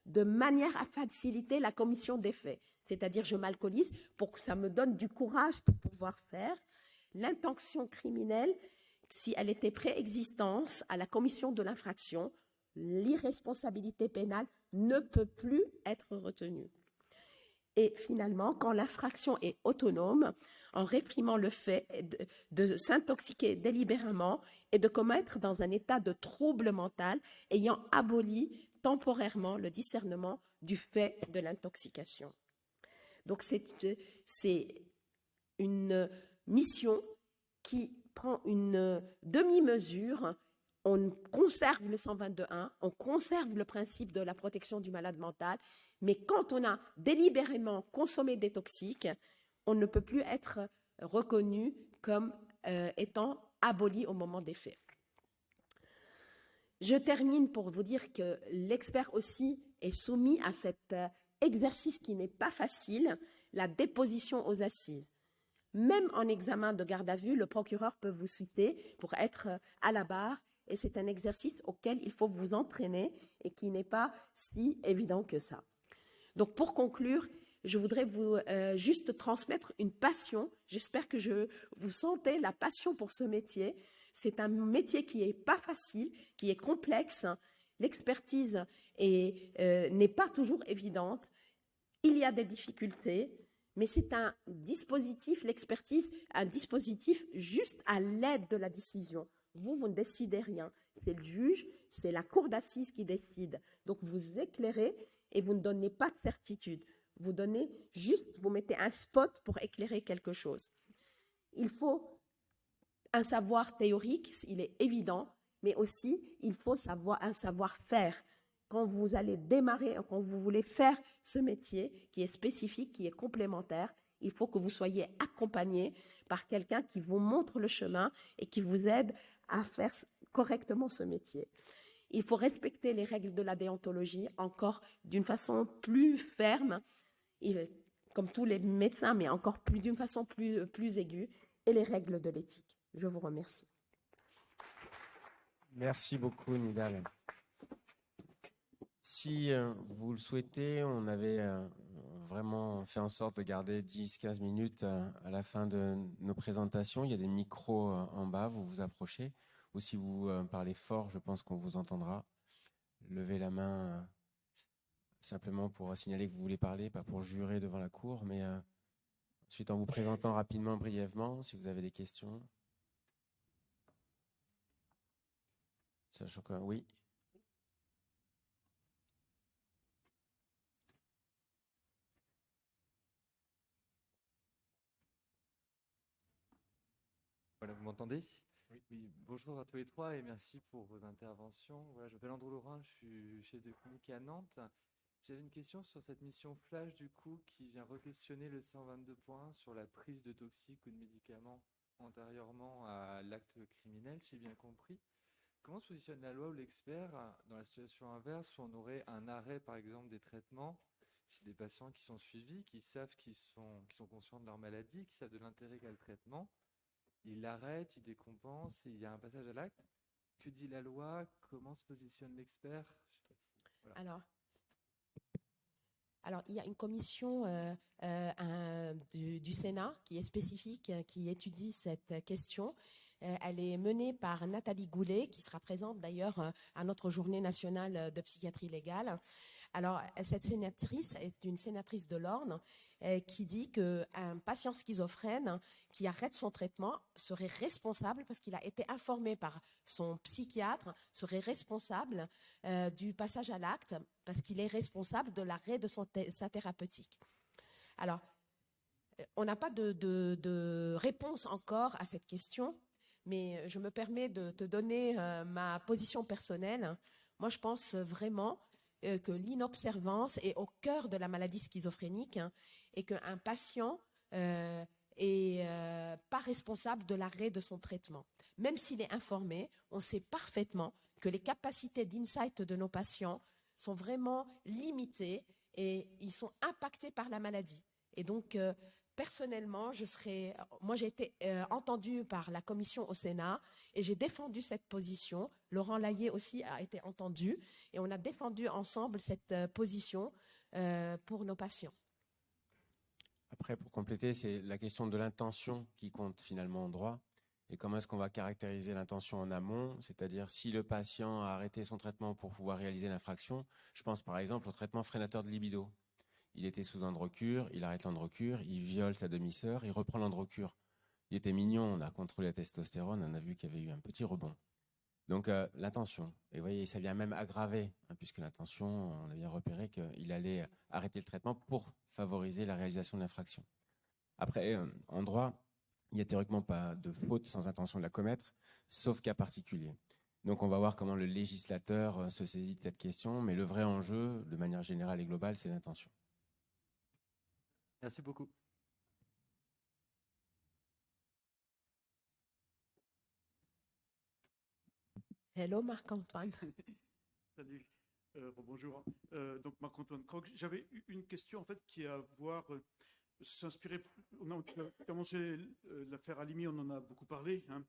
de manière à faciliter la commission des faits. C'est-à-dire je m'alcoolise pour que ça me donne du courage pour pouvoir faire. L'intention criminelle, si elle était préexistante à la commission de l'infraction, l'irresponsabilité pénale ne peut plus être retenue. Et finalement, quand l'infraction est autonome, en réprimant le fait de s'intoxiquer délibérément et de commettre dans un état de trouble mental, ayant aboli temporairement le discernement du fait de l'intoxication. Donc c'est une mission qui prend une demi-mesure. On conserve le 122.1, on conserve le principe de la protection du malade mental, mais quand on a délibérément consommé des toxiques, on ne peut plus être reconnu comme étant aboli au moment des faits. Je termine pour vous dire que l'expert aussi est soumis à cet exercice qui n'est pas facile, la déposition aux assises. Même en examen de garde à vue, le procureur peut vous citer pour être à la barre. Et c'est un exercice auquel il faut vous entraîner et qui n'est pas si évident que ça. Donc, pour conclure, je voudrais vous juste transmettre une passion. J'espère que vous sentez la passion pour ce métier. C'est un métier qui n'est pas facile, qui est complexe. L'expertise n'est pas toujours évidente. Il y a des difficultés, mais c'est un dispositif, l'expertise, un dispositif juste à l'aide de la décision. Vous ne décidez rien. C'est le juge, c'est la cour d'assises qui décide. Donc, vous éclairez et vous ne donnez pas de certitude. Vous mettez un spot pour éclairer quelque chose. Il faut un savoir théorique, il est évident, mais aussi, il faut un savoir-faire quand vous allez démarrer, quand vous voulez faire ce métier qui est spécifique, qui est complémentaire, il faut que vous soyez accompagné par quelqu'un qui vous montre le chemin et qui vous aide à faire correctement ce métier. Il faut respecter les règles de la déontologie encore d'une façon plus ferme, comme tous les médecins, mais encore plus d'une façon plus aiguë, et les règles de l'éthique. Je vous remercie. Merci beaucoup, Nidal. Si vous le souhaitez, on avait vraiment fait en sorte de garder 10-15 minutes à la fin de nos présentations. Il y a des micros en bas, vous vous approchez. Ou si vous parlez fort, je pense qu'on vous entendra. Levez la main simplement pour signaler que vous voulez parler, pas pour jurer devant la cour, mais ensuite en vous présentant rapidement, brièvement, si vous avez des questions. Sachant que oui. Voilà, vous m'entendez? Oui. Oui. Bonjour à tous les trois et merci pour vos interventions. Voilà, je m'appelle Andrew Laurin, je suis chef de clinique à Nantes. J'avais une question sur cette mission Flash du coup qui vient re-questionner le 122 points sur la prise de toxiques ou de médicaments antérieurement à l'acte criminel, si j'ai bien compris. Comment se positionne la loi ou l'expert dans la situation inverse où on aurait un arrêt par exemple des traitements chez des patients qui sont suivis, qui savent qu'ils sont conscients de leur maladie, qui savent de l'intérêt qu'a le traitement? Il l'arrête, il décompense, et il y a un passage à l'acte. Que dit la loi? Comment se positionne l'expert? Voilà. Alors, il y a une commission du Sénat qui est spécifique, qui étudie cette question. Elle est menée par Nathalie Goulet, qui sera présente d'ailleurs à notre journée nationale de psychiatrie légale. Alors, cette sénatrice est une sénatrice de l'Orne qui dit qu'un patient schizophrène qui arrête son traitement serait responsable, parce qu'il a été informé par son psychiatre, serait responsable du passage à l'acte, parce qu'il est responsable de l'arrêt de sa thérapeutique. Alors, on n'a pas de réponse encore à cette question, mais je me permets de te donner ma position personnelle. Moi, je pense vraiment que l'inobservance est au cœur de la maladie schizophrénique, et qu'un patient est pas responsable de l'arrêt de son traitement. Même s'il est informé, on sait parfaitement que les capacités d'insight de nos patients sont vraiment limitées et ils sont impactés par la maladie. Et donc, personnellement, moi j'ai été entendue par la commission au Sénat et j'ai défendu cette position. Laurent Layet aussi a été entendu et on a défendu ensemble cette position pour nos patients. Après, pour compléter, c'est la question de l'intention qui compte finalement en droit. Et comment est-ce qu'on va caractériser l'intention en amont? C'est-à-dire si le patient a arrêté son traitement pour pouvoir réaliser l'infraction. Je pense par exemple au traitement freinateur de libido. Il était sous androcure, il arrête l'androcure, il viole sa demi-sœur, il reprend l'androcure. Il était mignon, on a contrôlé la testostérone, on a vu qu'il y avait eu un petit rebond. Donc l'intention, et vous voyez, ça vient même aggraver, puisque l'intention, on a bien repéré qu'il allait arrêter le traitement pour favoriser la réalisation de l'infraction. Après, en droit, il n'y a théoriquement pas de faute sans intention de la commettre, sauf cas particulier. Donc on va voir comment le législateur se saisit de cette question, mais le vrai enjeu, de manière générale et globale, c'est l'intention. Merci beaucoup. Hello Marc-Antoine. Salut, bonjour. Donc Marc-Antoine Croc, j'avais une question en fait qui a à voir, s'inspirer, on a commencé l'affaire Halimi, on en a beaucoup parlé, hein,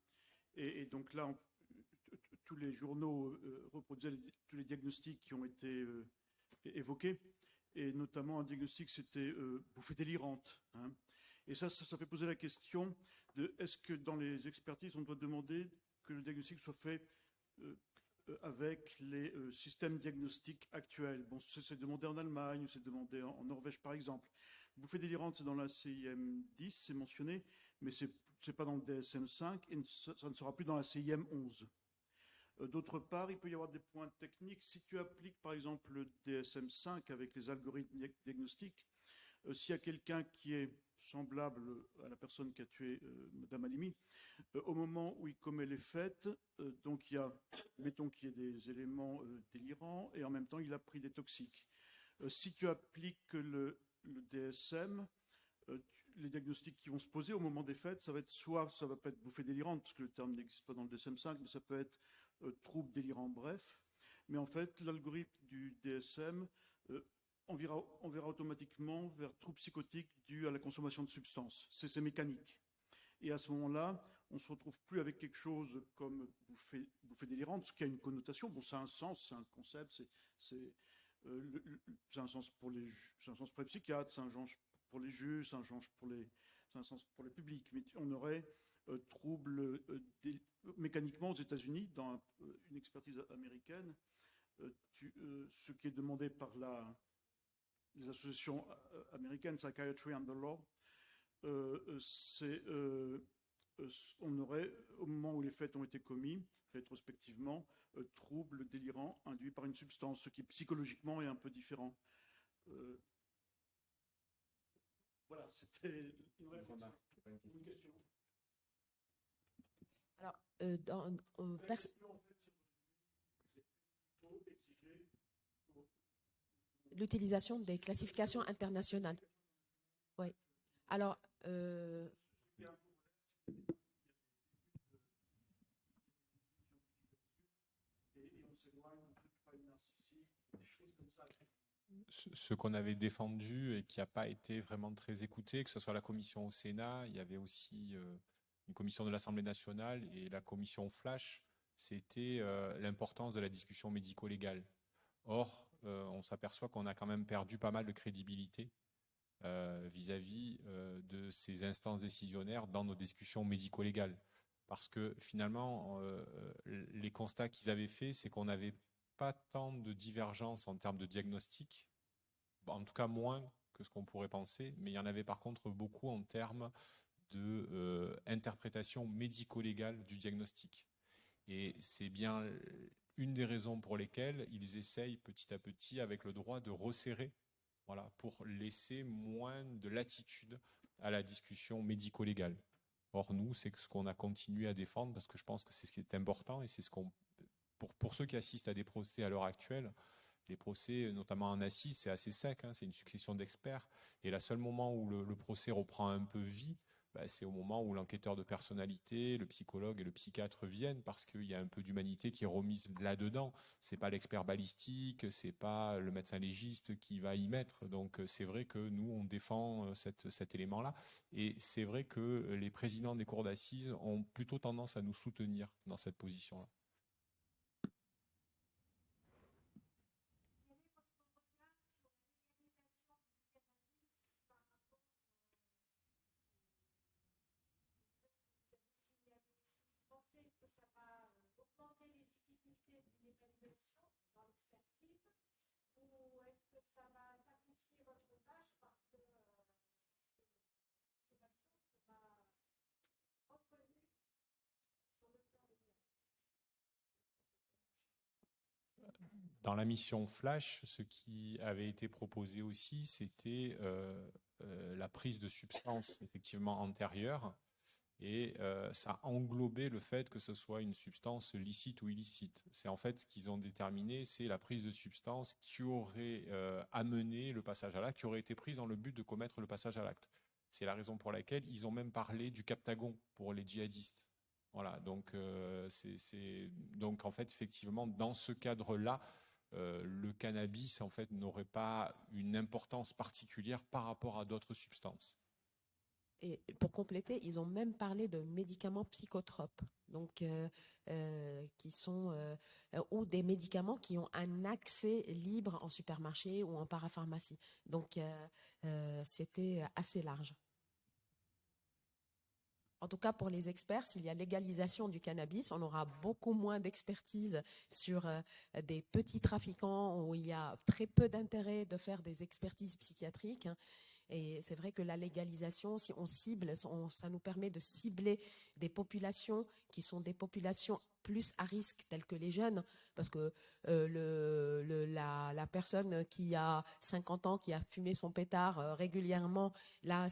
et donc là, tous les journaux reproduisaient tous les diagnostics qui ont été évoqués, et notamment un diagnostic, c'était bouffée délirante. Hein. Et ça fait poser la question de est-ce que dans les expertises, on doit demander que le diagnostic soit fait avec les systèmes diagnostiques actuels. Bon, c'est demandé en Allemagne, c'est demandé en Norvège par exemple. Bouffée délirante, c'est dans la CIM 10, c'est mentionné, mais c'est pas dans le DSM 5 et ça ne sera plus dans la CIM 11. D'autre part, il peut y avoir des points techniques. Si tu appliques par exemple le DSM 5 avec les algorithmes diagnostiques, S'il y a quelqu'un qui est semblable à la personne qui a tué Madame Halimi, au moment où il commet les faits, donc il y a, mettons qu'il y ait des éléments délirants, et en même temps il a pris des toxiques. Si tu appliques le DSM, les diagnostics qui vont se poser au moment des faits, ça va être soit, ça va pas être bouffée délirante, parce que le terme n'existe pas dans le DSM-5, mais ça peut être trouble délirant, bref. Mais en fait, l'algorithme du DSM, on verra automatiquement vers trouble psychotique dû à la consommation de substances. C'est mécanique. Et à ce moment-là, on ne se retrouve plus avec quelque chose comme bouffée délirante, ce qui a une connotation. Bon, ça a un sens, c'est un concept, c'est un sens pour les psychiatres, c'est un sens pour les juges, c'est un sens pour les publics. Mais on aurait trouble mécaniquement aux États-Unis, dans une expertise américaine, ce qui est demandé par les associations américaines, Psychiatry and the Law, on aurait, au moment où les faits ont été commis, rétrospectivement, trouble délirant induit par une substance, ce qui psychologiquement est un peu différent. Voilà, c'était une réponse. Une question. Alors, l'utilisation des classifications internationales. Oui. Alors, ce qu'on avait défendu et qui n'a pas été vraiment très écouté, que ce soit la commission au Sénat, il y avait aussi une commission de l'Assemblée nationale et la commission Flash, c'était l'importance de la discussion médico-légale. Or, on s'aperçoit qu'on a quand même perdu pas mal de crédibilité vis-à-vis de ces instances décisionnaires dans nos discussions médico-légales. Parce que finalement, les constats qu'ils avaient faits, c'est qu'on n'avait pas tant de divergences en termes de diagnostic, en tout cas moins que ce qu'on pourrait penser, mais il y en avait par contre beaucoup en termes d'interprétation médico-légale du diagnostic. Et c'est bien une des raisons pour lesquelles ils essayent petit à petit, avec le droit, de resserrer, voilà, pour laisser moins de latitude à la discussion médico-légale. Or, nous, c'est ce qu'on a continué à défendre parce que je pense que c'est ce qui est important et c'est ce qu'on... Pour ceux qui assistent à des procès à l'heure actuelle, les procès, notamment en assises, c'est assez sec, hein, c'est une succession d'experts. Et le seul moment où le procès reprend un peu vie, c'est au moment où l'enquêteur de personnalité, le psychologue et le psychiatre viennent, parce qu'il y a un peu d'humanité qui est remise là-dedans. C'est pas l'expert balistique, c'est pas le médecin légiste qui va y mettre. Donc c'est vrai que nous, on défend cet élément-là. Et c'est vrai que les présidents des cours d'assises ont plutôt tendance à nous soutenir dans cette position-là. Dans la mission Flash, ce qui avait été proposé aussi, c'était la prise de substances effectivement antérieure, et ça englobait le fait que ce soit une substance licite ou illicite. C'est en fait ce qu'ils ont déterminé, c'est la prise de substance qui aurait amené le passage à l'acte, qui aurait été prise dans le but de commettre le passage à l'acte. C'est la raison pour laquelle ils ont même parlé du captagon pour les djihadistes. Voilà, donc donc en fait effectivement dans ce cadre-là, le cannabis en fait n'aurait pas une importance particulière par rapport à d'autres substances. Et pour compléter, ils ont même parlé de médicaments psychotropes, donc qui sont ou des médicaments qui ont un accès libre en supermarché ou en parapharmacie. Donc c'était assez large. En tout cas, pour les experts, s'il y a légalisation du cannabis, on aura beaucoup moins d'expertise sur des petits trafiquants où il y a très peu d'intérêt de faire des expertises psychiatriques. Et c'est vrai que la légalisation, si on cible, ça nous permet de cibler des populations qui sont des populations plus à risque, telles que les jeunes, parce que la personne qui a 50 ans, qui a fumé son pétard régulièrement, là,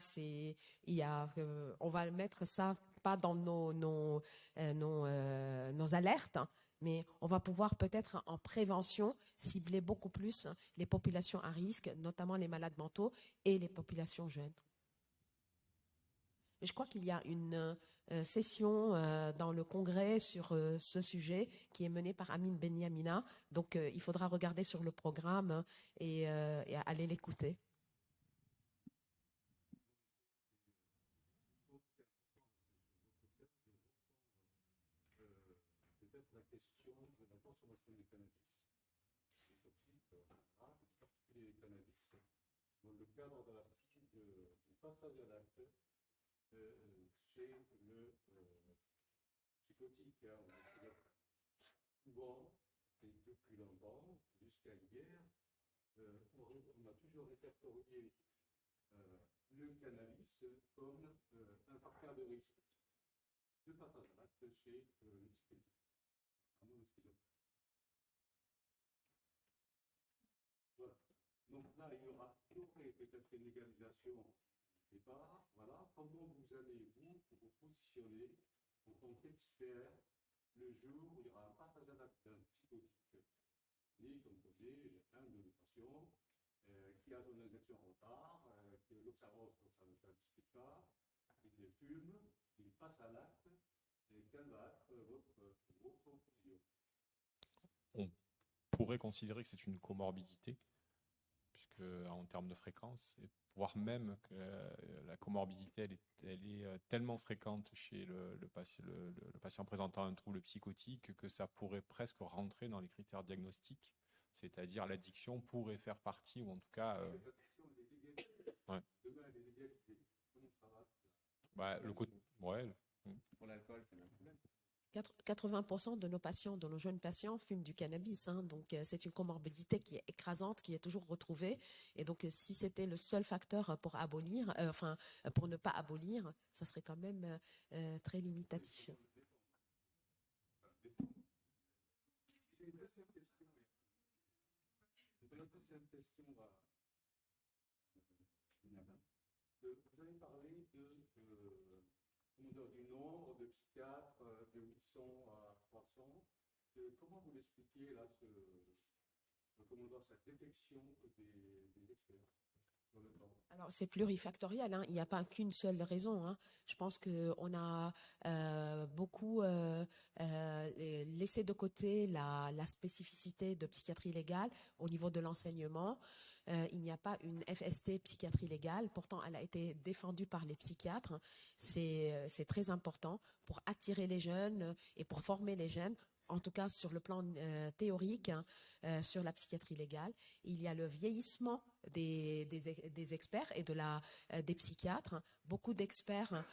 on va mettre ça pas dans nos alertes, mais on va pouvoir peut-être en prévention cibler beaucoup plus les populations à risque, notamment les malades mentaux et les populations jeunes. Et je crois qu'il y a une session dans le congrès sur ce sujet qui est menée par Amine Benyamina. Donc, il faudra regarder sur le programme et aller l'écouter. Peut-être la question de la consommation du cannabis. Les toxiques, en particulier les cannabis. Dans le cadre de la prise du passage à l'acte chez le psychotique, souvent, et depuis longtemps, jusqu'à hier, on a toujours répertorié le cannabis comme un facteur de risque de passage à l'acte chez le psychotique. Voilà. Donc là, il y aurait peut-être une légalisation au départ. Voilà. Comment vous allez, vous positionner en tant qu'expert le jour où il y aura un passage à l'acte d'un psychotique né composé d'un de nos patients qui a son injection en retard, que l'observance, ça ne discute pas, il fume, il passe à l'acte, et quelle va être votre conclusion? On pourrait considérer que c'est une comorbidité, puisque en termes de fréquence, voire même que la comorbidité, elle est tellement fréquente chez le patient présentant un trouble psychotique que ça pourrait presque rentrer dans les critères diagnostiques, c'est-à-dire l'addiction pourrait faire partie, ou en tout cas... ouais. Bah, le côté... Ouais. Pour l'alcool, c'est un problème. 80% de nos patients, de nos jeunes patients, fument du cannabis. Donc, c'est une comorbidité qui est écrasante, qui est toujours retrouvée. Et donc, si c'était le seul facteur pour abolir, pour ne pas abolir, ça serait quand même très limitatif. J'ai une deuxième question. Vous avez parlé du nombre de psychiatres de 800 à 300. Comment vous l'expliquez là, cette détection des experts dans le temps? Alors, c'est plurifactoriel, il n'y a pas qu'une seule raison. Je pense qu'on a beaucoup laissé de côté la spécificité de psychiatrie légale au niveau de l'enseignement. Il n'y a pas une FST psychiatrie légale, pourtant elle a été défendue par les psychiatres. C'est très important pour attirer les jeunes et pour former les jeunes, en tout cas sur le plan théorique, sur la psychiatrie légale. Il y a le vieillissement des experts et des psychiatres. Beaucoup d'experts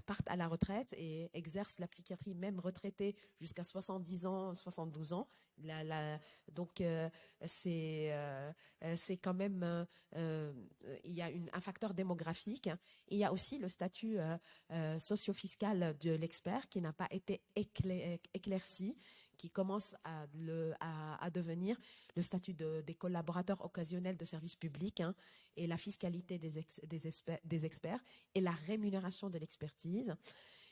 partent à la retraite et exercent la psychiatrie, même retraités jusqu'à 70 ans, 72 ans. Donc, c'est quand même... il y a un facteur démographique. Il y a aussi le statut socio-fiscal de l'expert qui n'a pas été éclairci, qui commence à devenir le statut des collaborateurs occasionnels de services publics, et la fiscalité des experts et la rémunération de l'expertise.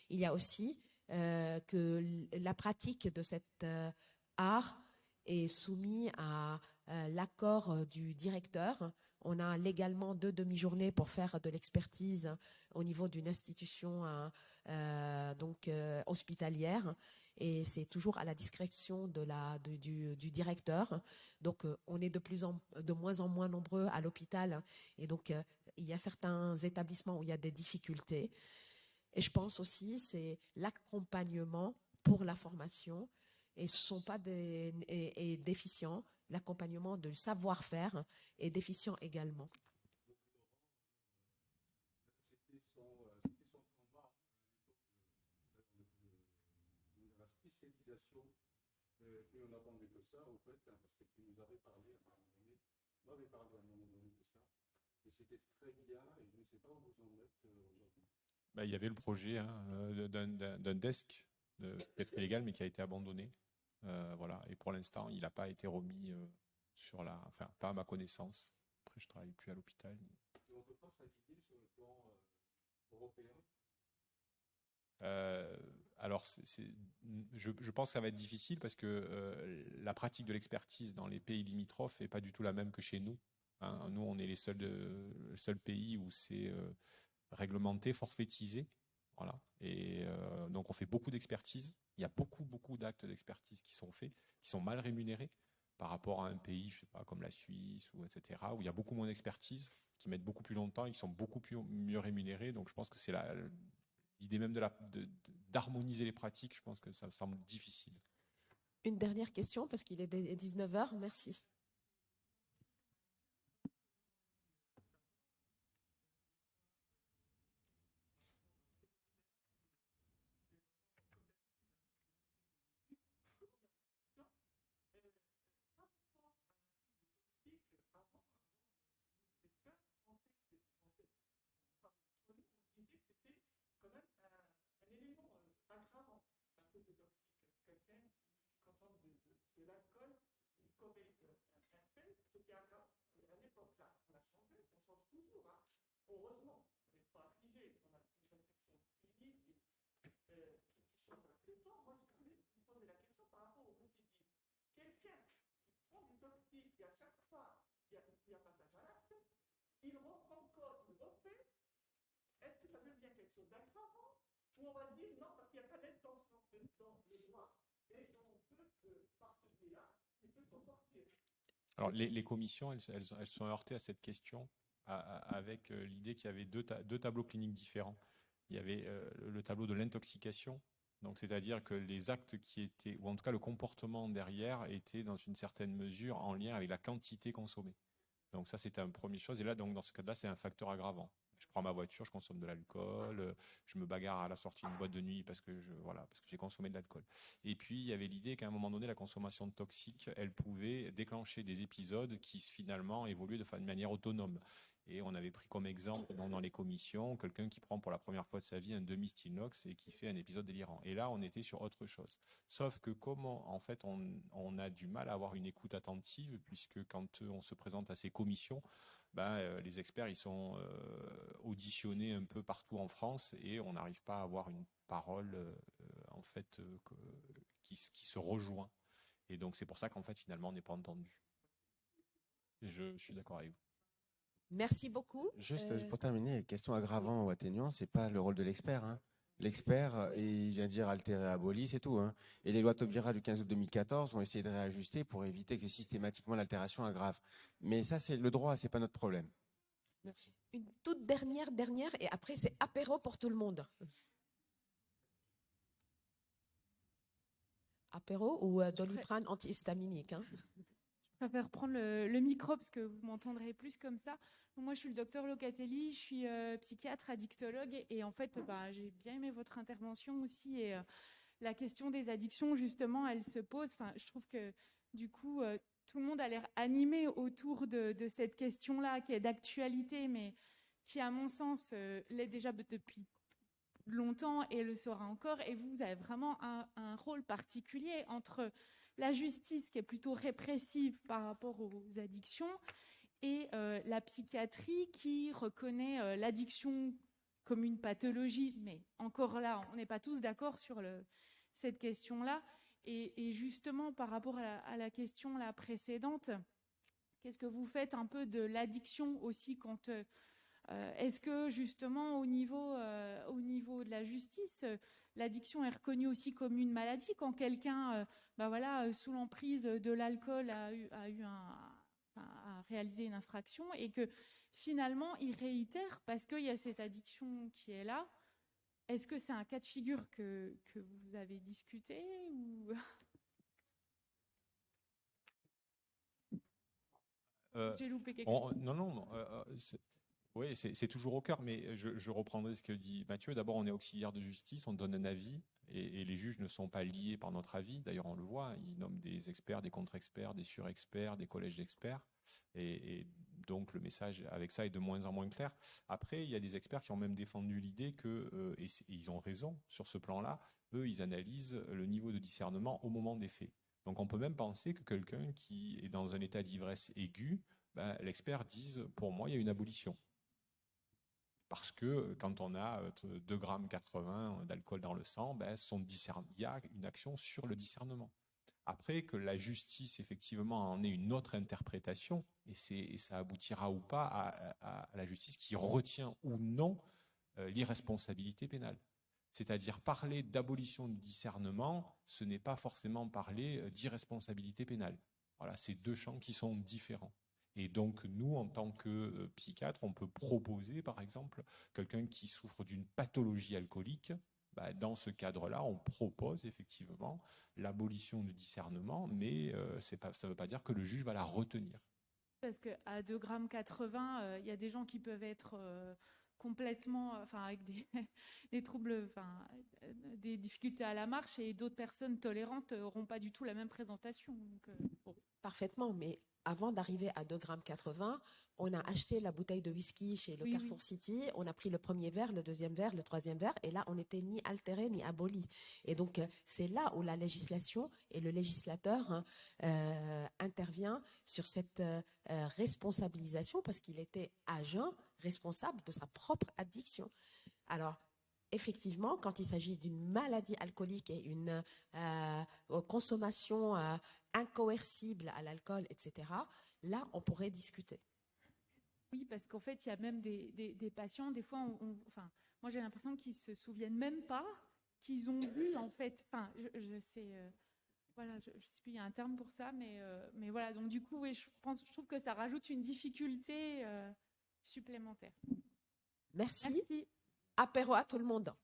Il y a aussi que la pratique de cet art est soumise à l'accord du directeur. On a légalement 2 demi-journées pour faire de l'expertise au niveau d'une institution hospitalière, et c'est toujours à la discrétion du directeur. Donc, on est de moins en moins nombreux à l'hôpital, et donc il y a certains établissements où il y a des difficultés. Et je pense aussi c'est l'accompagnement pour la formation, et ce ne sont pas déficients. L'accompagnement de savoir-faire est déficient également. C'était son combat, la spécialisation, et on n'attendait que ça, au fait, parce que tu nous avais parlé à un moment donné, de ça, et c'est était très bien et je ne sais pas où vous en êtes aujourd'hui. Ben, il y avait le projet d'un desk de pétrole illégal, mais qui a été abandonné. Voilà. Et pour l'instant, il n'a pas été remis enfin, pas à ma connaissance. Après, je travaille plus à l'hôpital. Et on ne peut pas s'aligner sur le plan européen. Alors, je pense que ça va être difficile parce que la pratique de l'expertise dans les pays limitrophes n'est pas du tout la même que chez nous. Hein. Nous, on est le seul pays où c'est réglementé, forfaitisé. Voilà. Et donc, on fait beaucoup d'expertise. Il y a beaucoup d'actes d'expertise qui sont faits, qui sont mal rémunérés par rapport à un pays, je sais pas, comme la Suisse ou etc., où il y a beaucoup moins d'expertise, qui mettent beaucoup plus longtemps, et qui sont beaucoup mieux rémunérés. Donc, je pense que c'est l'idée même d'harmoniser les pratiques. Je pense que ça semble difficile. Une dernière question, parce qu'il est 19h. Merci. De l'alcool, il commet un fait, ce qui à l'époque, là, on a changé, on change toujours, hein. Heureusement, on n'est pas affligé, on a une réflexion clinique qui change avec le temps. Moi, je voulais vous poser la question par rapport au récidive. Quelqu'un qui prend du toxique et à chaque fois, il y a passage à l'acte, il reprend le code, il refait, est-ce que ça devient quelque chose d'aggravant ou on va dire non, parce qu'il n'y a pas d'intention dans le droit. Et on peut, par ce biais-là, il peut s'en sortir. Alors, les commissions, elles sont heurtées à cette question avec l'idée qu'il y avait deux tableaux cliniques différents. Il y avait le tableau de l'intoxication, donc c'est-à-dire que les actes qui étaient, ou en tout cas le comportement derrière, était dans une certaine mesure en lien avec la quantité consommée. Donc ça, c'était une première chose. Et là, donc, dans ce cas-là, c'est un facteur aggravant. Je prends ma voiture, je consomme de l'alcool, je me bagarre à la sortie d'une boîte de nuit parce que j'ai consommé de l'alcool. Et puis, il y avait l'idée qu'à un moment donné, la consommation de toxiques, elle pouvait déclencher des épisodes qui finalement évoluaient de manière autonome. Et on avait pris comme exemple dans les commissions quelqu'un qui prend pour la première fois de sa vie un demi-Stilnox et qui fait un épisode délirant. Et là, on était sur autre chose. Sauf que comment, en fait, on a du mal à avoir une écoute attentive puisque quand on se présente à ces commissions, les experts ils sont auditionnés un peu partout en France et on n'arrive pas à avoir une parole en fait qui se rejoint. Et donc c'est pour ça qu'en fait finalement on n'est pas entendu. Et je suis d'accord avec vous. Merci beaucoup. Juste pour terminer, question aggravant ou atténuant, c'est pas le rôle de l'expert. Hein. L'expert, il vient dire altéré, aboli, c'est tout. Hein. Et les lois Taubira du 15 août 2014 ont essayé de réajuster pour éviter que systématiquement l'altération aggrave. Mais ça, c'est le droit, c'est pas notre problème. Merci. Une toute dernière, et après c'est apéro pour tout le monde. Apéro ou Doliprane antihistaminique, hein. Je préfère prendre le micro parce que vous m'entendrez plus comme ça. Moi, je suis le docteur Locatelli, je suis psychiatre, addictologue et en fait, j'ai bien aimé votre intervention aussi et la question des addictions, justement, elle se pose. Enfin, je trouve que du coup, tout le monde a l'air animé autour de cette question-là qui est d'actualité, mais qui, à mon sens, l'est déjà depuis longtemps et le sera encore. Et vous avez vraiment un rôle particulier entre la justice qui est plutôt répressive par rapport aux addictions et la psychiatrie qui reconnaît l'addiction comme une pathologie. Mais encore là, on n'est pas tous d'accord sur cette question-là. Et justement, par rapport à la question là, précédente, qu'est-ce que vous faites un peu de l'addiction aussi quand... est-ce que justement au niveau de la justice, l'addiction est reconnue aussi comme une maladie quand quelqu'un, sous l'emprise de l'alcool a réalisé une infraction et que finalement il réitère parce qu'il y a cette addiction qui est là. Est-ce que c'est un cas de figure que vous avez discuté ou... J'ai loupé quelque chose. Non. Oui, c'est toujours au cœur, mais je reprendrai ce que dit Mathieu. D'abord, on est auxiliaire de justice, on donne un avis, et les juges ne sont pas liés par notre avis. D'ailleurs, on le voit, ils nomment des experts, des contre-experts, des surexperts, des collèges d'experts. Et Donc le message avec ça est de moins en moins clair. Après, il y a des experts qui ont même défendu l'idée que, et ils ont raison sur ce plan-là, eux, ils analysent le niveau de discernement au moment des faits. Donc on peut même penser que quelqu'un qui est dans un état d'ivresse aiguë, ben, l'expert dise, pour moi, il y a une abolition. Parce que quand on a 2,80 g d'alcool dans le sang, ben, il y a une action sur le discernement. Après, que la justice, effectivement, en ait une autre interprétation, et ça aboutira ou pas à la justice qui retient ou non l'irresponsabilité pénale. C'est-à-dire parler d'abolition du discernement, ce n'est pas forcément parler d'irresponsabilité pénale. Voilà, c'est deux champs qui sont différents. Et donc, nous, en tant que psychiatre, on peut proposer, par exemple, quelqu'un qui souffre d'une pathologie alcoolique. Bah, dans ce cadre-là, on propose effectivement l'abolition du discernement, mais ça ne veut pas dire que le juge va la retenir. Parce qu'à 2,80 g, il y a des gens qui peuvent être complètement, avec des troubles, des difficultés à la marche, et d'autres personnes tolérantes n'auront pas du tout la même présentation. Donc, bon. Parfaitement, mais avant d'arriver à 2,80 g, on a acheté la bouteille de whisky chez le Carrefour City, on a pris le premier verre, le deuxième verre, le troisième verre, et là, on n'était ni altéré ni aboli. Et donc, c'est là où la législation et le législateur intervient sur cette responsabilisation, parce qu'il était à jeun responsable de sa propre addiction. Alors, effectivement, quand il s'agit d'une maladie alcoolique et une consommation incoercible à l'alcool, etc., là, on pourrait discuter. Oui, parce qu'en fait, il y a même des patients, des fois, moi j'ai l'impression qu'ils ne se souviennent même pas qu'ils ont vu, en fait, je sais, voilà, je sais plus, il y a un terme pour ça, mais voilà, donc du coup, oui, je trouve que ça rajoute une difficulté supplémentaire. Merci. Apéro à tout le monde.